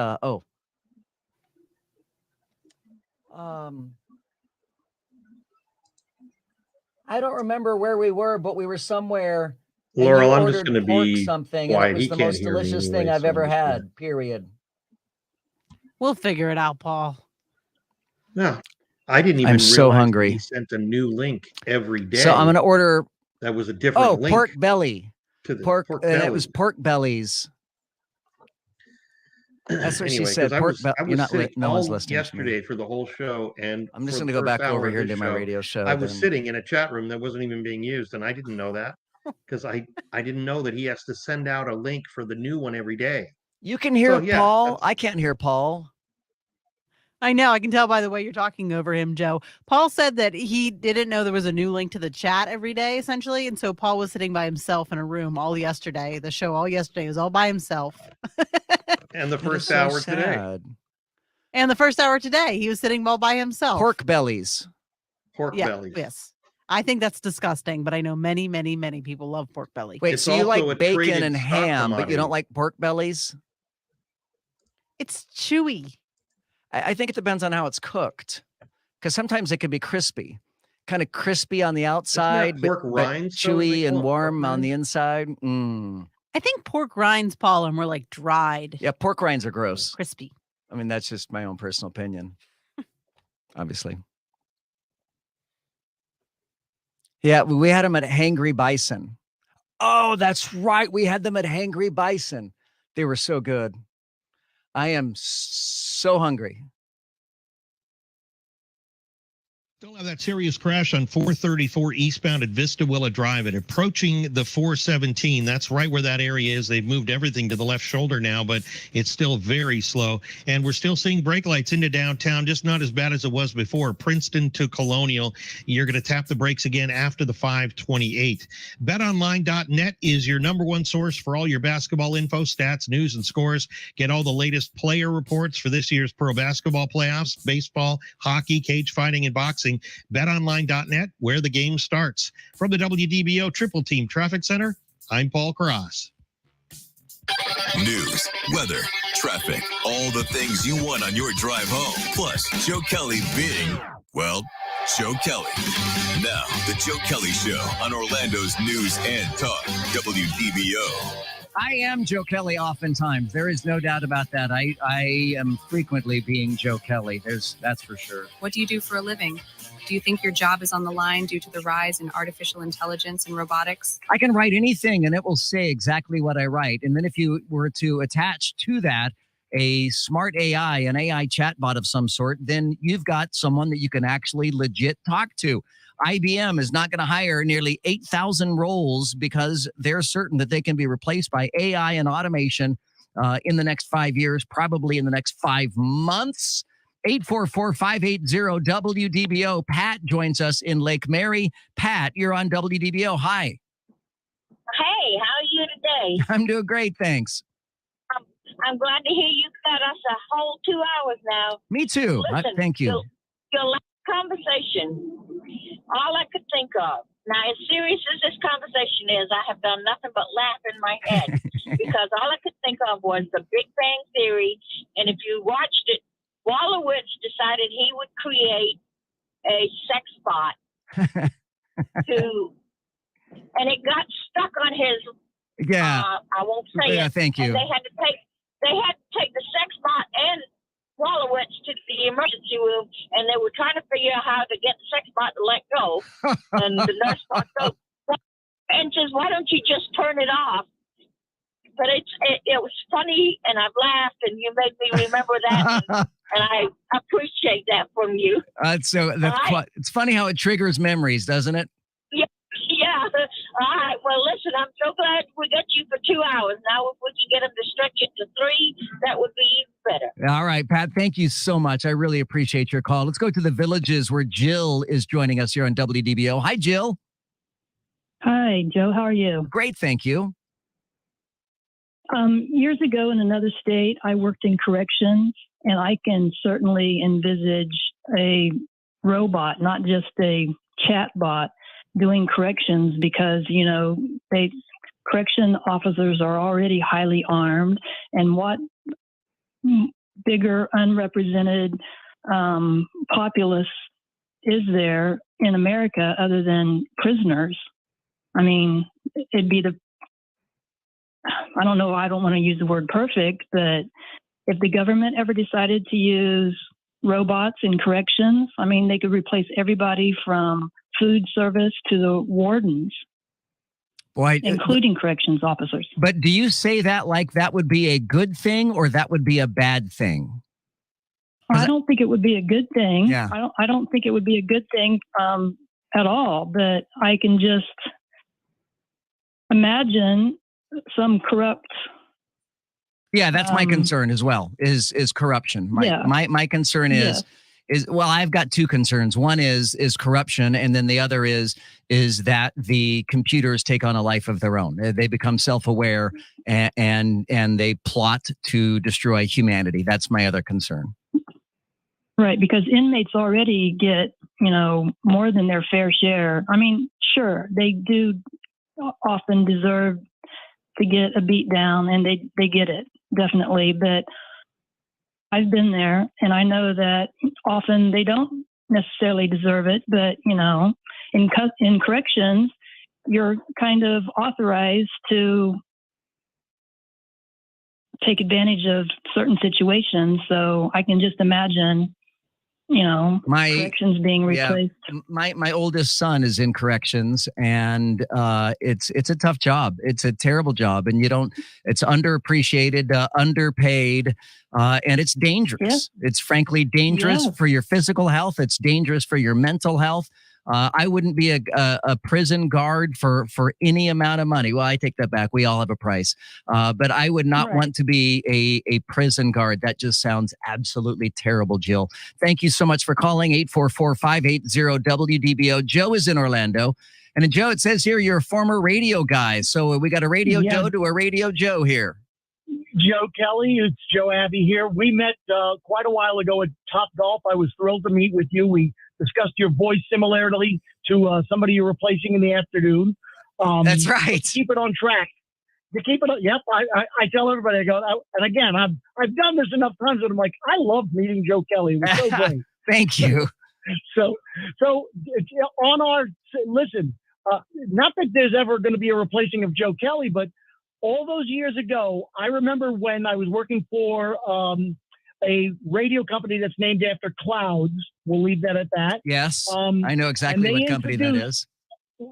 I don't remember where we were, but we were somewhere. and you Laurel, I'm just ordered going to pork be something, quiet. and it was He the can't most hear me delicious anyway, thing I've so I'm ever just gonna- had. Period. We'll figure it out, Paul. No, I didn't even I'm realize so that hungry. he sent a new link every day. So I'm going to order. That was a different Oh, link. pork belly. to the Pork. pork And it belly. was pork bellies. That's what she Anyway, said. 'cause I Pork was, belly. I You're was not. sitting No one's all listening to me. yesterday for the whole show, and I'm just for going to the go back first over hour here of and do this my show, radio show. I was then. sitting in a chat room that wasn't even being used, and I didn't know that because I didn't know that he has to send out a link for the new one every day. You can hear So, yeah, Paul. I can't hear Paul. I know. I can tell by the way you're talking over him, Joe. Paul said that he didn't know there was a new link to the chat every day, essentially. And so Paul was sitting by himself in a room all yesterday. The show all yesterday was all by himself. And the That is first so hour today. sad. And the first hour today, he was sitting all by himself. Pork bellies. Pork bellies. Yes. I think that's disgusting, but I know many, many, many people love pork belly. Wait, It's so you also a like bacon traded and stock ham, but you commodity. don't like pork bellies? It's chewy. I think it depends on how it's cooked, because sometimes it can be crispy, kind of crispy on the outside, pork but rinds, though, they chewy call and it, pork warm on the rinds? inside. Mm. I think pork rinds, Paul, are more like dried, Yeah, pork rinds are gross. crispy. I mean, that's just my own personal opinion, obviously. Yeah, we had them at Hangry Bison. Oh, that's right. We had them at Hangry Bison. They were so good. I am so hungry. Still have that serious crash on 434 eastbound at Vista Willa Drive and approaching the 417. That's right where that area is. They've moved everything to the left shoulder now, but it's still very slow. And we're still seeing brake lights into downtown, just not as bad as it was before. Princeton to Colonial. You're going to tap the brakes again after the 528. BetOnline.net is your #1 source for all your basketball info, stats, news, and scores. Get all the latest player reports for this year's pro basketball playoffs, baseball, hockey, cage fighting, and boxing. BetOnline.net, where the game starts. From the WDBO Triple Team Traffic Center, I'm Paul Cross. News, weather, traffic, all the things you want on your drive home. Plus, Joe Kelley being, well, Joe Kelley. Now, the Joe Kelley Show on Orlando's News and Talk, WDBO. I am Joe Kelley oftentimes. There is no doubt about that. I am frequently being Joe Kelley. That's for sure. What do you do for a living? Do you think your job is on the line due to the rise in artificial intelligence and robotics? I can write anything and it will say exactly what I write. And then if you were to attach to that a smart AI, an AI chatbot of some sort, then you've got someone that you can actually legit talk to. IBM is not going to hire nearly 8,000 roles because they're certain that they can be replaced by AI and automation in the next 5 years, probably in the next 5 months. 844-580-WDBO. Pat joins us in Lake Mary. Pat, you're on WDBO. Hi. Hey, how are you today? I'm doing great, thanks. I'm glad to hear you got us a whole 2 hours now. Me too. Listen, thank you. Your last conversation, all I could think of, now as serious as this conversation is, I have done nothing but laugh in my head because all I could think of was the Big Bang Theory. And if you watched it, Wolowitz decided he would create a sex bot and it got stuck on his. Yeah. I won't say it. Thank you. And they had to take the sex bot and Wolowitz to the emergency room, and they were trying to figure out how to get the sex bot to let go. And the nurse walked over and says, "Why don't you just turn it off?" But it was funny, and I've laughed, and you made me remember that, and I appreciate that from you. It's funny how it triggers memories, doesn't it? Yeah. All right. Well, listen, I'm so glad we got you for 2 hours. Now, if we can get them to stretch it to 3, that would be even better. All right, Pat, thank you so much. I really appreciate your call. Let's go to the Villages where Jill is joining us here on WDBO. Hi, Jill. Hi, Joe. How are you? Great, thank you. Years ago in another state, I worked in corrections, and I can certainly envisage a robot, not just a chat bot, doing corrections because, correction officers are already highly armed. And what bigger unrepresented populace is there in America other than prisoners? I mean, it'd be I don't know, I don't want to use the word perfect, but if the government ever decided to use robots in corrections, I mean, they could replace everybody from food service to the wardens, including corrections officers. But do you say that like that would be a good thing or that would be a bad thing? I don't think it would be a good thing. Yeah. I don't think it would be a good thing at all, but I can just imagine some corrupt. Yeah, that's my concern as well, is corruption. My concern is well, I've got two concerns. One is corruption, and then the other is that the computers take on a life of their own. They become self-aware and they plot to destroy humanity. That's my other concern. Right, because inmates already get, more than their fair share. I mean, sure, they do often deserve to get a beat down, and they get it, definitely. But I've been there, and I know that often they don't necessarily deserve it. But, in corrections, you're kind of authorized to take advantage of certain situations. So I can just imagine, corrections being replaced. My oldest son is in corrections, and it's a tough job. It's a terrible job, and it's underappreciated, underpaid, and it's dangerous. Yeah. It's frankly dangerous for your physical health. It's dangerous for your mental health. I wouldn't be a prison guard for any amount of money. Well, I take that back. We all have a price. But I would not want to be a prison guard. That just sounds absolutely terrible, Jill. Thank you so much for calling 844-580-WDBO. Joe is in Orlando. And then, Joe, it says here you're a former radio guy. So we got a radio Joe to a radio Joe here. Joe Kelley, it's Joe Abbey here. We met quite a while ago at Top Golf. I was thrilled to meet with you. We discussed your voice similarly to somebody you're replacing in the afternoon. That's right. Keep it on track. To keep it. Yep. I tell everybody. I go. And again, I've done this enough times that I'm like, I love meeting Joe Kelley. It was so great. Thank you. So on our listen. Not that there's ever going to be a replacing of Joe Kelley, but all those years ago, I remember when I was working for a radio company that's named after clouds. We'll leave that at that. Yes, I know exactly what company that is.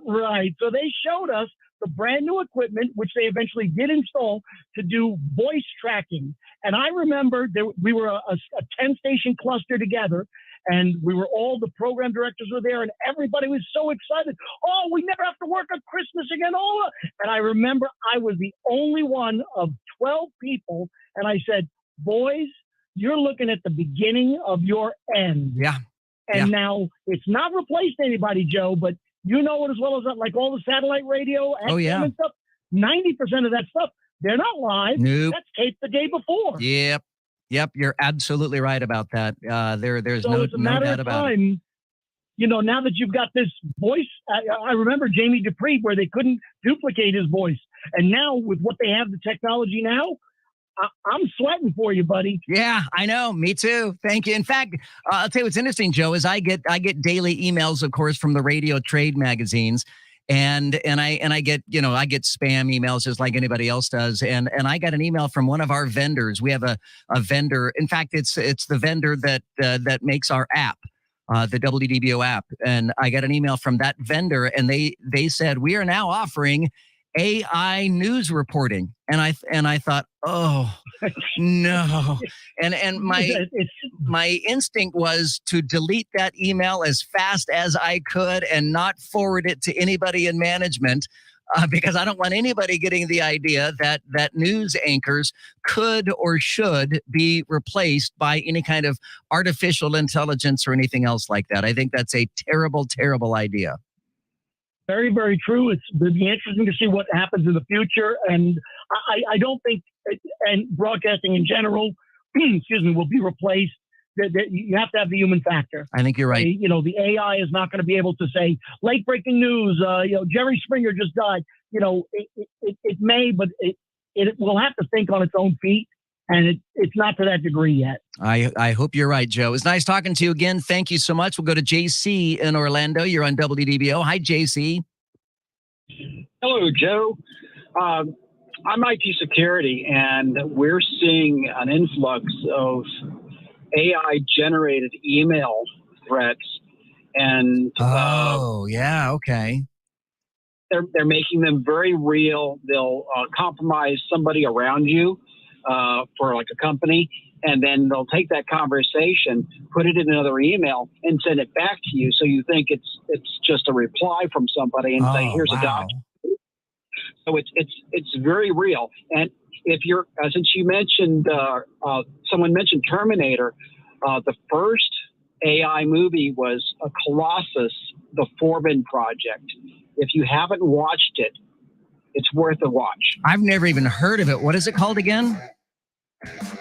Right. So they showed us the brand new equipment, which they eventually did install to do voice tracking. And I remember we were a 10-station cluster together, and the program directors were there, and everybody was so excited. Oh, we never have to work on Christmas again. Oh, and I remember I was the only one of 12 people, and I said, boys, you're looking at the beginning of your end. Yeah. And now it's not replaced anybody, Joe, but you know it as well as that, like all the satellite radio and stuff, 90% of that stuff, they're not live. Nope. That's taped the day before. Yep, you're absolutely right about that. There's so it's a matter doubt of about it. time. Now that you've got this voice, I remember Jamie Dupree where they couldn't duplicate his voice. And now with what they have, the technology now, I'm sweating for you, buddy. Yeah, I know. Me too. Thank you. In fact, I'll tell you what's interesting, Joe, is I get daily emails, of course, from the radio trade magazines. And I get spam emails just like anybody else does. And I got an email from one of our vendors. We have a vendor. In fact, it's the vendor that makes our app, the WDBO app. And I got an email from that vendor, and they said, we are now offering AI news reporting. And I thought, oh no. And my instinct was to delete that email as fast as I could and not forward it to anybody in management, because I don't want anybody getting the idea that news anchors could or should be replaced by any kind of artificial intelligence or anything else like that. I think that's a terrible, terrible idea. Very, very true. It'll be interesting to see what happens in the future. And I don't think, and broadcasting in general, will be replaced. You have to have the human factor. I think you're right. The AI is not going to be able to say late breaking news. Jerry Springer just died. It may, but it will have to think on its own feet. And it's not to that degree yet. I hope you're right, Joe. It's nice talking to you again. Thank you so much. We'll go to JC in Orlando. You're on WDBO. Hi, JC. Hello, Joe. I'm IT security, and we're seeing an influx of AI-generated email threats. And okay. They're making them very real. They'll compromise somebody around you. For like a company, and then they'll take that conversation, put it in another email, and send it back to you. So you think it's just a reply from somebody, and say, "Here's a document." So it's very real. And if you're since you mentioned someone mentioned Terminator, the first AI movie was a Colossus, the Forbin Project. If you haven't watched it, it's worth a watch. I've never even heard of it. What is it called again?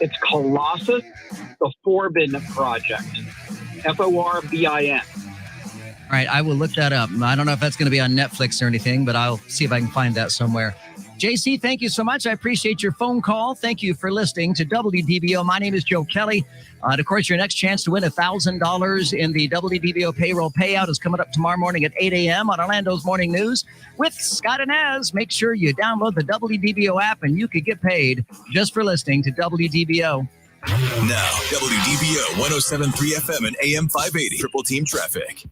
It's Colossus, the Forbin Project. Forbin. All right, I will look that up. I don't know if that's going to be on Netflix or anything, but I'll see if I can find that somewhere. JC, thank you so much. I appreciate your phone call. Thank you for listening to WDBO. My name is Joe Kelley. And of course, your next chance to win $1,000 in the WDBO payroll payout is coming up tomorrow morning at 8 a.m. on Orlando's Morning News with Scott and Az. Make sure you download the WDBO app and you could get paid just for listening to WDBO. Now, WDBO 107.3 FM and AM 580. Triple Team Traffic.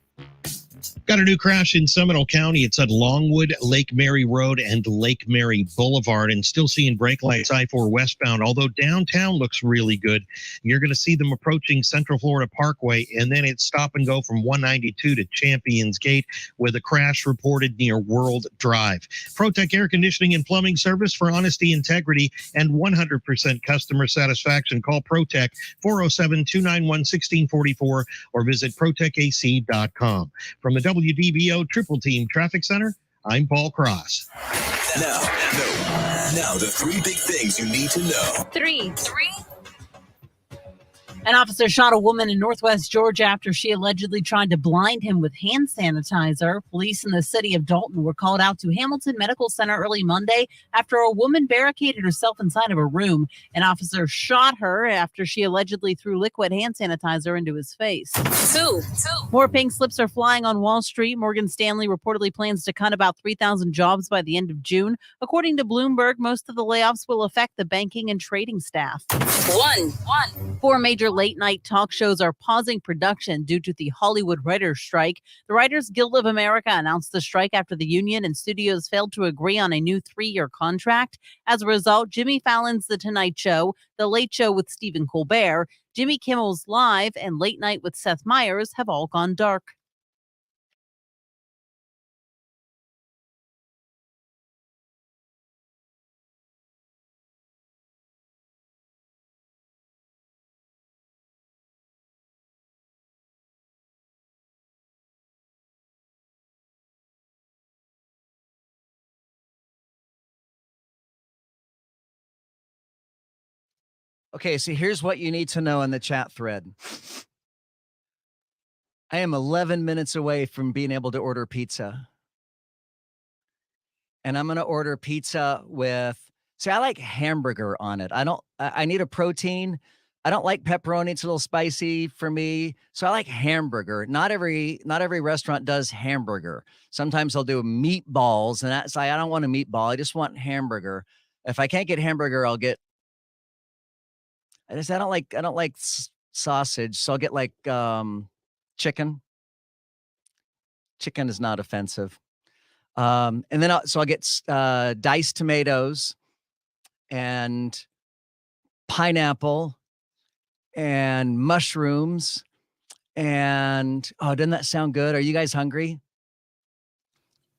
Got a new crash in Seminole County. It's at Longwood, Lake Mary Road, and Lake Mary Boulevard, and still seeing brake lights I-4 westbound, although downtown looks really good. You're going to see them approaching Central Florida Parkway, and then it's stop and go from 192 to Champions Gate with a crash reported near World Drive. ProTech Air Conditioning and Plumbing Service for honesty, integrity, and 100% customer satisfaction. Call ProTech 407-291-1644 or visit protechac.com. From the WDBO Triple Team Traffic Center, I'm Paul Cross. Now the three big things you need to know. Three. An officer shot a woman in Northwest Georgia after she allegedly tried to blind him with hand sanitizer. Police in the city of Dalton were called out to Hamilton Medical Center early Monday after a woman barricaded herself inside of a room. An officer shot her after she allegedly threw liquid hand sanitizer into his face. Two. More pink slips are flying on Wall Street. Morgan Stanley reportedly plans to cut about 3,000 jobs by the end of June. According to Bloomberg, most of the layoffs will affect the banking and trading staff. One. 4 major late-night talk shows are pausing production due to the Hollywood writers' strike. The Writers Guild of America announced the strike after the union and studios failed to agree on a new 3-year contract. As a result, Jimmy Fallon's The Tonight Show, The Late Show with Stephen Colbert, Jimmy Kimmel's Live, and Late Night with Seth Meyers have all gone dark. Okay, so here's what you need to know in the chat thread. I am 11 minutes away from being able to order pizza. And I'm going to order pizza with, see, I like hamburger on it. I need a protein. I don't like pepperoni. It's a little spicy for me. So I like hamburger. Not every restaurant does hamburger. Sometimes they'll do meatballs, and that's I don't want a meatball. I just want hamburger. If I can't get hamburger, I'll get, I don't like sausage. So I'll get like chicken. Chicken is not offensive. And then I'll get diced tomatoes and pineapple and mushrooms. And doesn't that sound good? Are you guys hungry?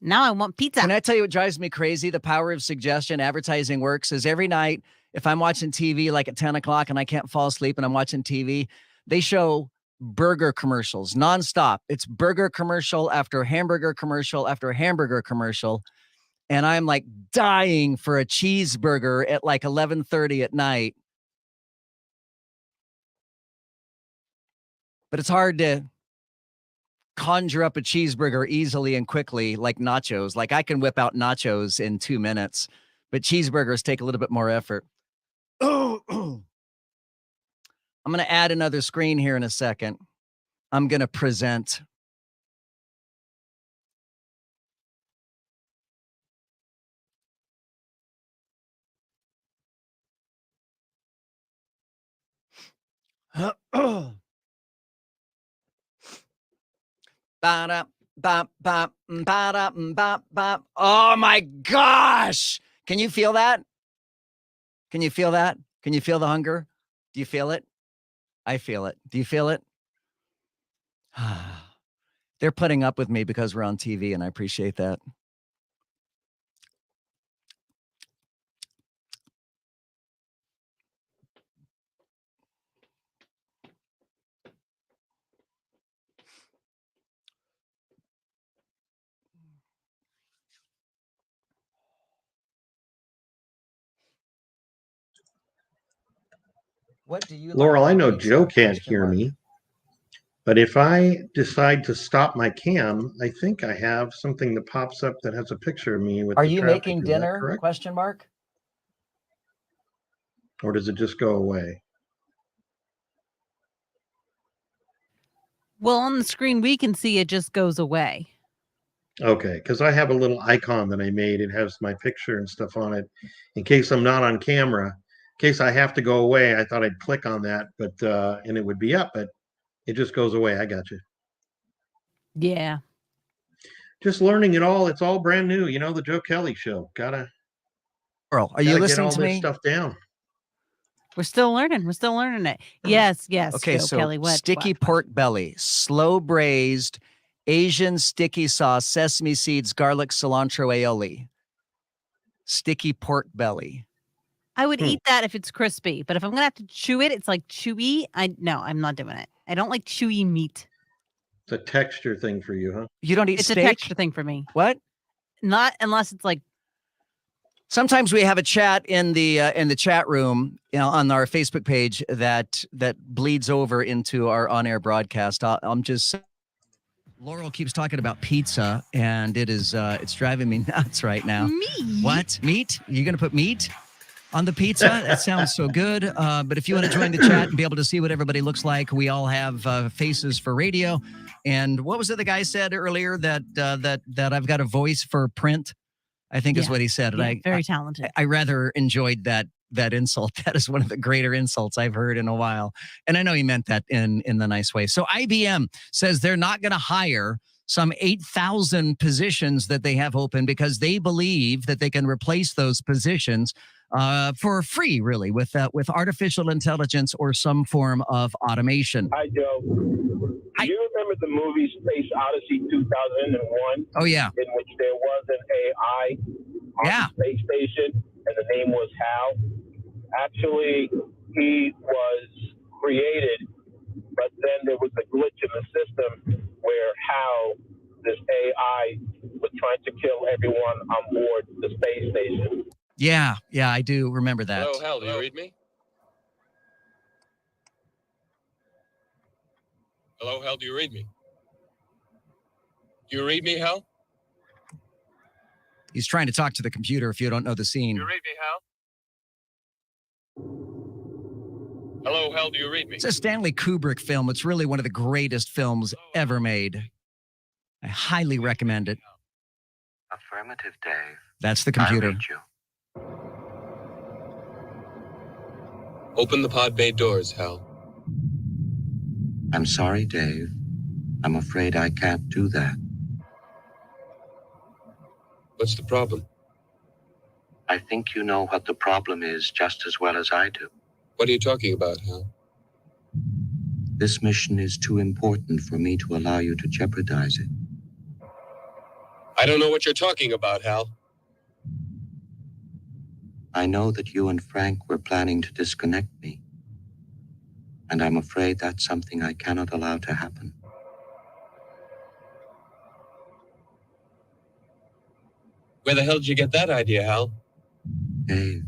Now I want pizza. Can I tell you what drives me crazy? The power of suggestion. Advertising works is every night, if I'm watching TV like at 10 o'clock and I can't fall asleep and I'm watching TV, they show burger commercials nonstop. It's burger commercial after hamburger commercial after hamburger commercial. And I'm like dying for a cheeseburger at like 11:30 at night. But it's hard to conjure up a cheeseburger easily and quickly like nachos. Like I can whip out nachos in 2 minutes, but cheeseburgers take a little bit more effort. I'm going to add another screen here in a second. I'm going to present. Oh my gosh. Can you feel that? Can you feel that? Can you feel the hunger? Do you feel it? I feel it. Do you feel it? They're putting up with me because we're on TV, and I appreciate that. What do you Laurel, like? I know Joe can't hear me. But if I decide to stop my cam, I think I have something that pops up that has a picture of me with Are the you traffic. making Is that dinner? correct? Question mark. Or does it just go away? Well, on the screen, we can see it just goes away. Okay, because I have a little icon that I made. It has my picture and stuff on it. In case I'm not on camera, in case I have to go away, I thought I'd click on that, but and it would be up, but it just goes away. I got you. Yeah. Just learning it all. It's all brand new. You know, the Joe Kelley Show. Gotta Are you listening get all to this me? stuff down. We're still learning. We're still learning it. Yes, yes. Okay, Joe so Kelley, what? sticky pork belly, slow braised, Asian sticky sauce, sesame seeds, garlic, cilantro, aioli. Sticky pork belly. I would eat that if it's crispy, but if I'm gonna have to chew it, it's like chewy. No, I'm not doing it. I don't like chewy meat. It's a texture thing for you, huh? You don't eat It's steak? a texture thing for me. What? Not unless it's like. Sometimes we have a chat in the chat room, you know, on our Facebook page that bleeds over into our on-air broadcast. I'm just Laurel keeps talking about pizza, and it's driving me nuts right now. Meat? What? Meat? You gonna put meat on the pizza? That sounds so good. But if you want to join the chat and be able to see what everybody looks like, we all have faces for radio. And what was it the guy said earlier that I've got a voice for print? I think is what he said. And very talented. I rather enjoyed that insult. That is one of the greater insults I've heard in a while. And I know he meant that in the nice way. So IBM says they're not going to hire some 8,000 positions that they have open because they believe that they can replace those positions for free, really, with artificial intelligence or some form of automation. Hi, Joe. Do you remember the movie Space Odyssey 2001? Oh, yeah. In which there was an AI on the space station, and the name was Hal. Actually, he was created, but then there was a glitch in the system where Hal, this AI, was trying to kill everyone on board the space station. Yeah, I do remember that. Hello, Hal, do you read me? Hello, Hal, do you read me? Do you read me, Hal? He's trying to talk to the computer if you don't know the scene. Do you read me, Hal? Hello, Hal, do you read me? It's a Stanley Kubrick film. It's really one of the greatest films ever made. I highly recommend it. Affirmative, Dave. That's the computer. I read you. Open the pod bay doors, Hal. I'm sorry, Dave. I'm afraid I can't do that. What's the problem? I think you know what the problem is just as well as I do. What are you talking about, Hal? This mission is too important for me to allow you to jeopardize it. I don't know what you're talking about, Hal. I know that you and Frank were planning to disconnect me, and I'm afraid that's something I cannot allow to happen. Where the hell did you get that idea, Hal? Dave,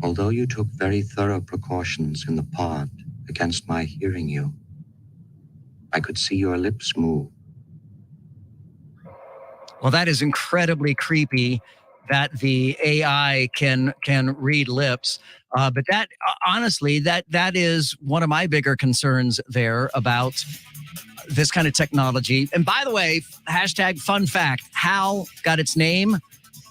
although you took very thorough precautions in the pod against my hearing you, I could see your lips move. Well, that is incredibly creepy that the AI can read lips. But that, honestly, that is one of my bigger concerns there about this kind of technology. And by the way, hashtag fun fact, HAL got its name.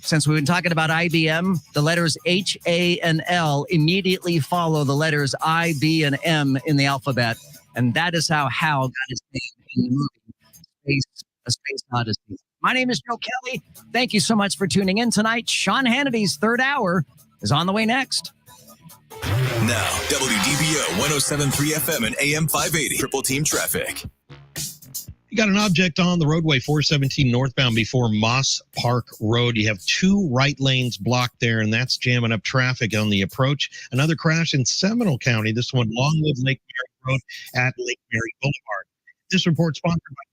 Since we've been talking about IBM, the letters H, A, and L immediately follow the letters I, B, and M in the alphabet. And that is how HAL got its name in the movie A Space Odyssey. My name is Joe Kelley. Thank you so much for tuning in tonight. Sean Hannity's third hour is on the way next. Now, WDBO 107.3 FM and AM 580. Triple Team Traffic. You got an object on the roadway 417 northbound before Moss Park Road. You have two right lanes blocked there, and that's jamming up traffic on the approach. Another crash in Seminole County, this one Longwood Lake Mary Road at Lake Mary Boulevard. This report sponsored by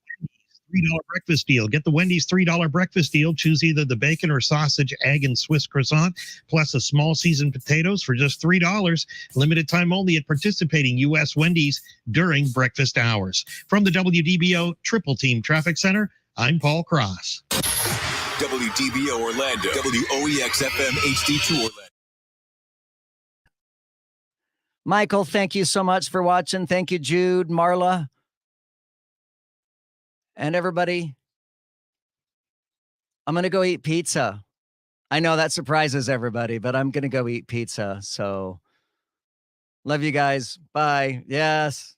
$3 breakfast deal. Get the Wendy's $3 breakfast deal. Choose either the bacon or sausage, egg, and Swiss croissant, plus a small seasoned potatoes for just $3. Limited time only at participating U.S. Wendy's during breakfast hours. From the WDBO Triple Team Traffic Center, I'm Paul Cross. WDBO Orlando, WOEX FM HD2 Orlando. Michael, thank you so much for watching. Thank you, Jude, Marla, and everybody. I'm going to go eat pizza. I know that surprises everybody, but I'm going to go eat pizza. So love you guys. Bye. Yes.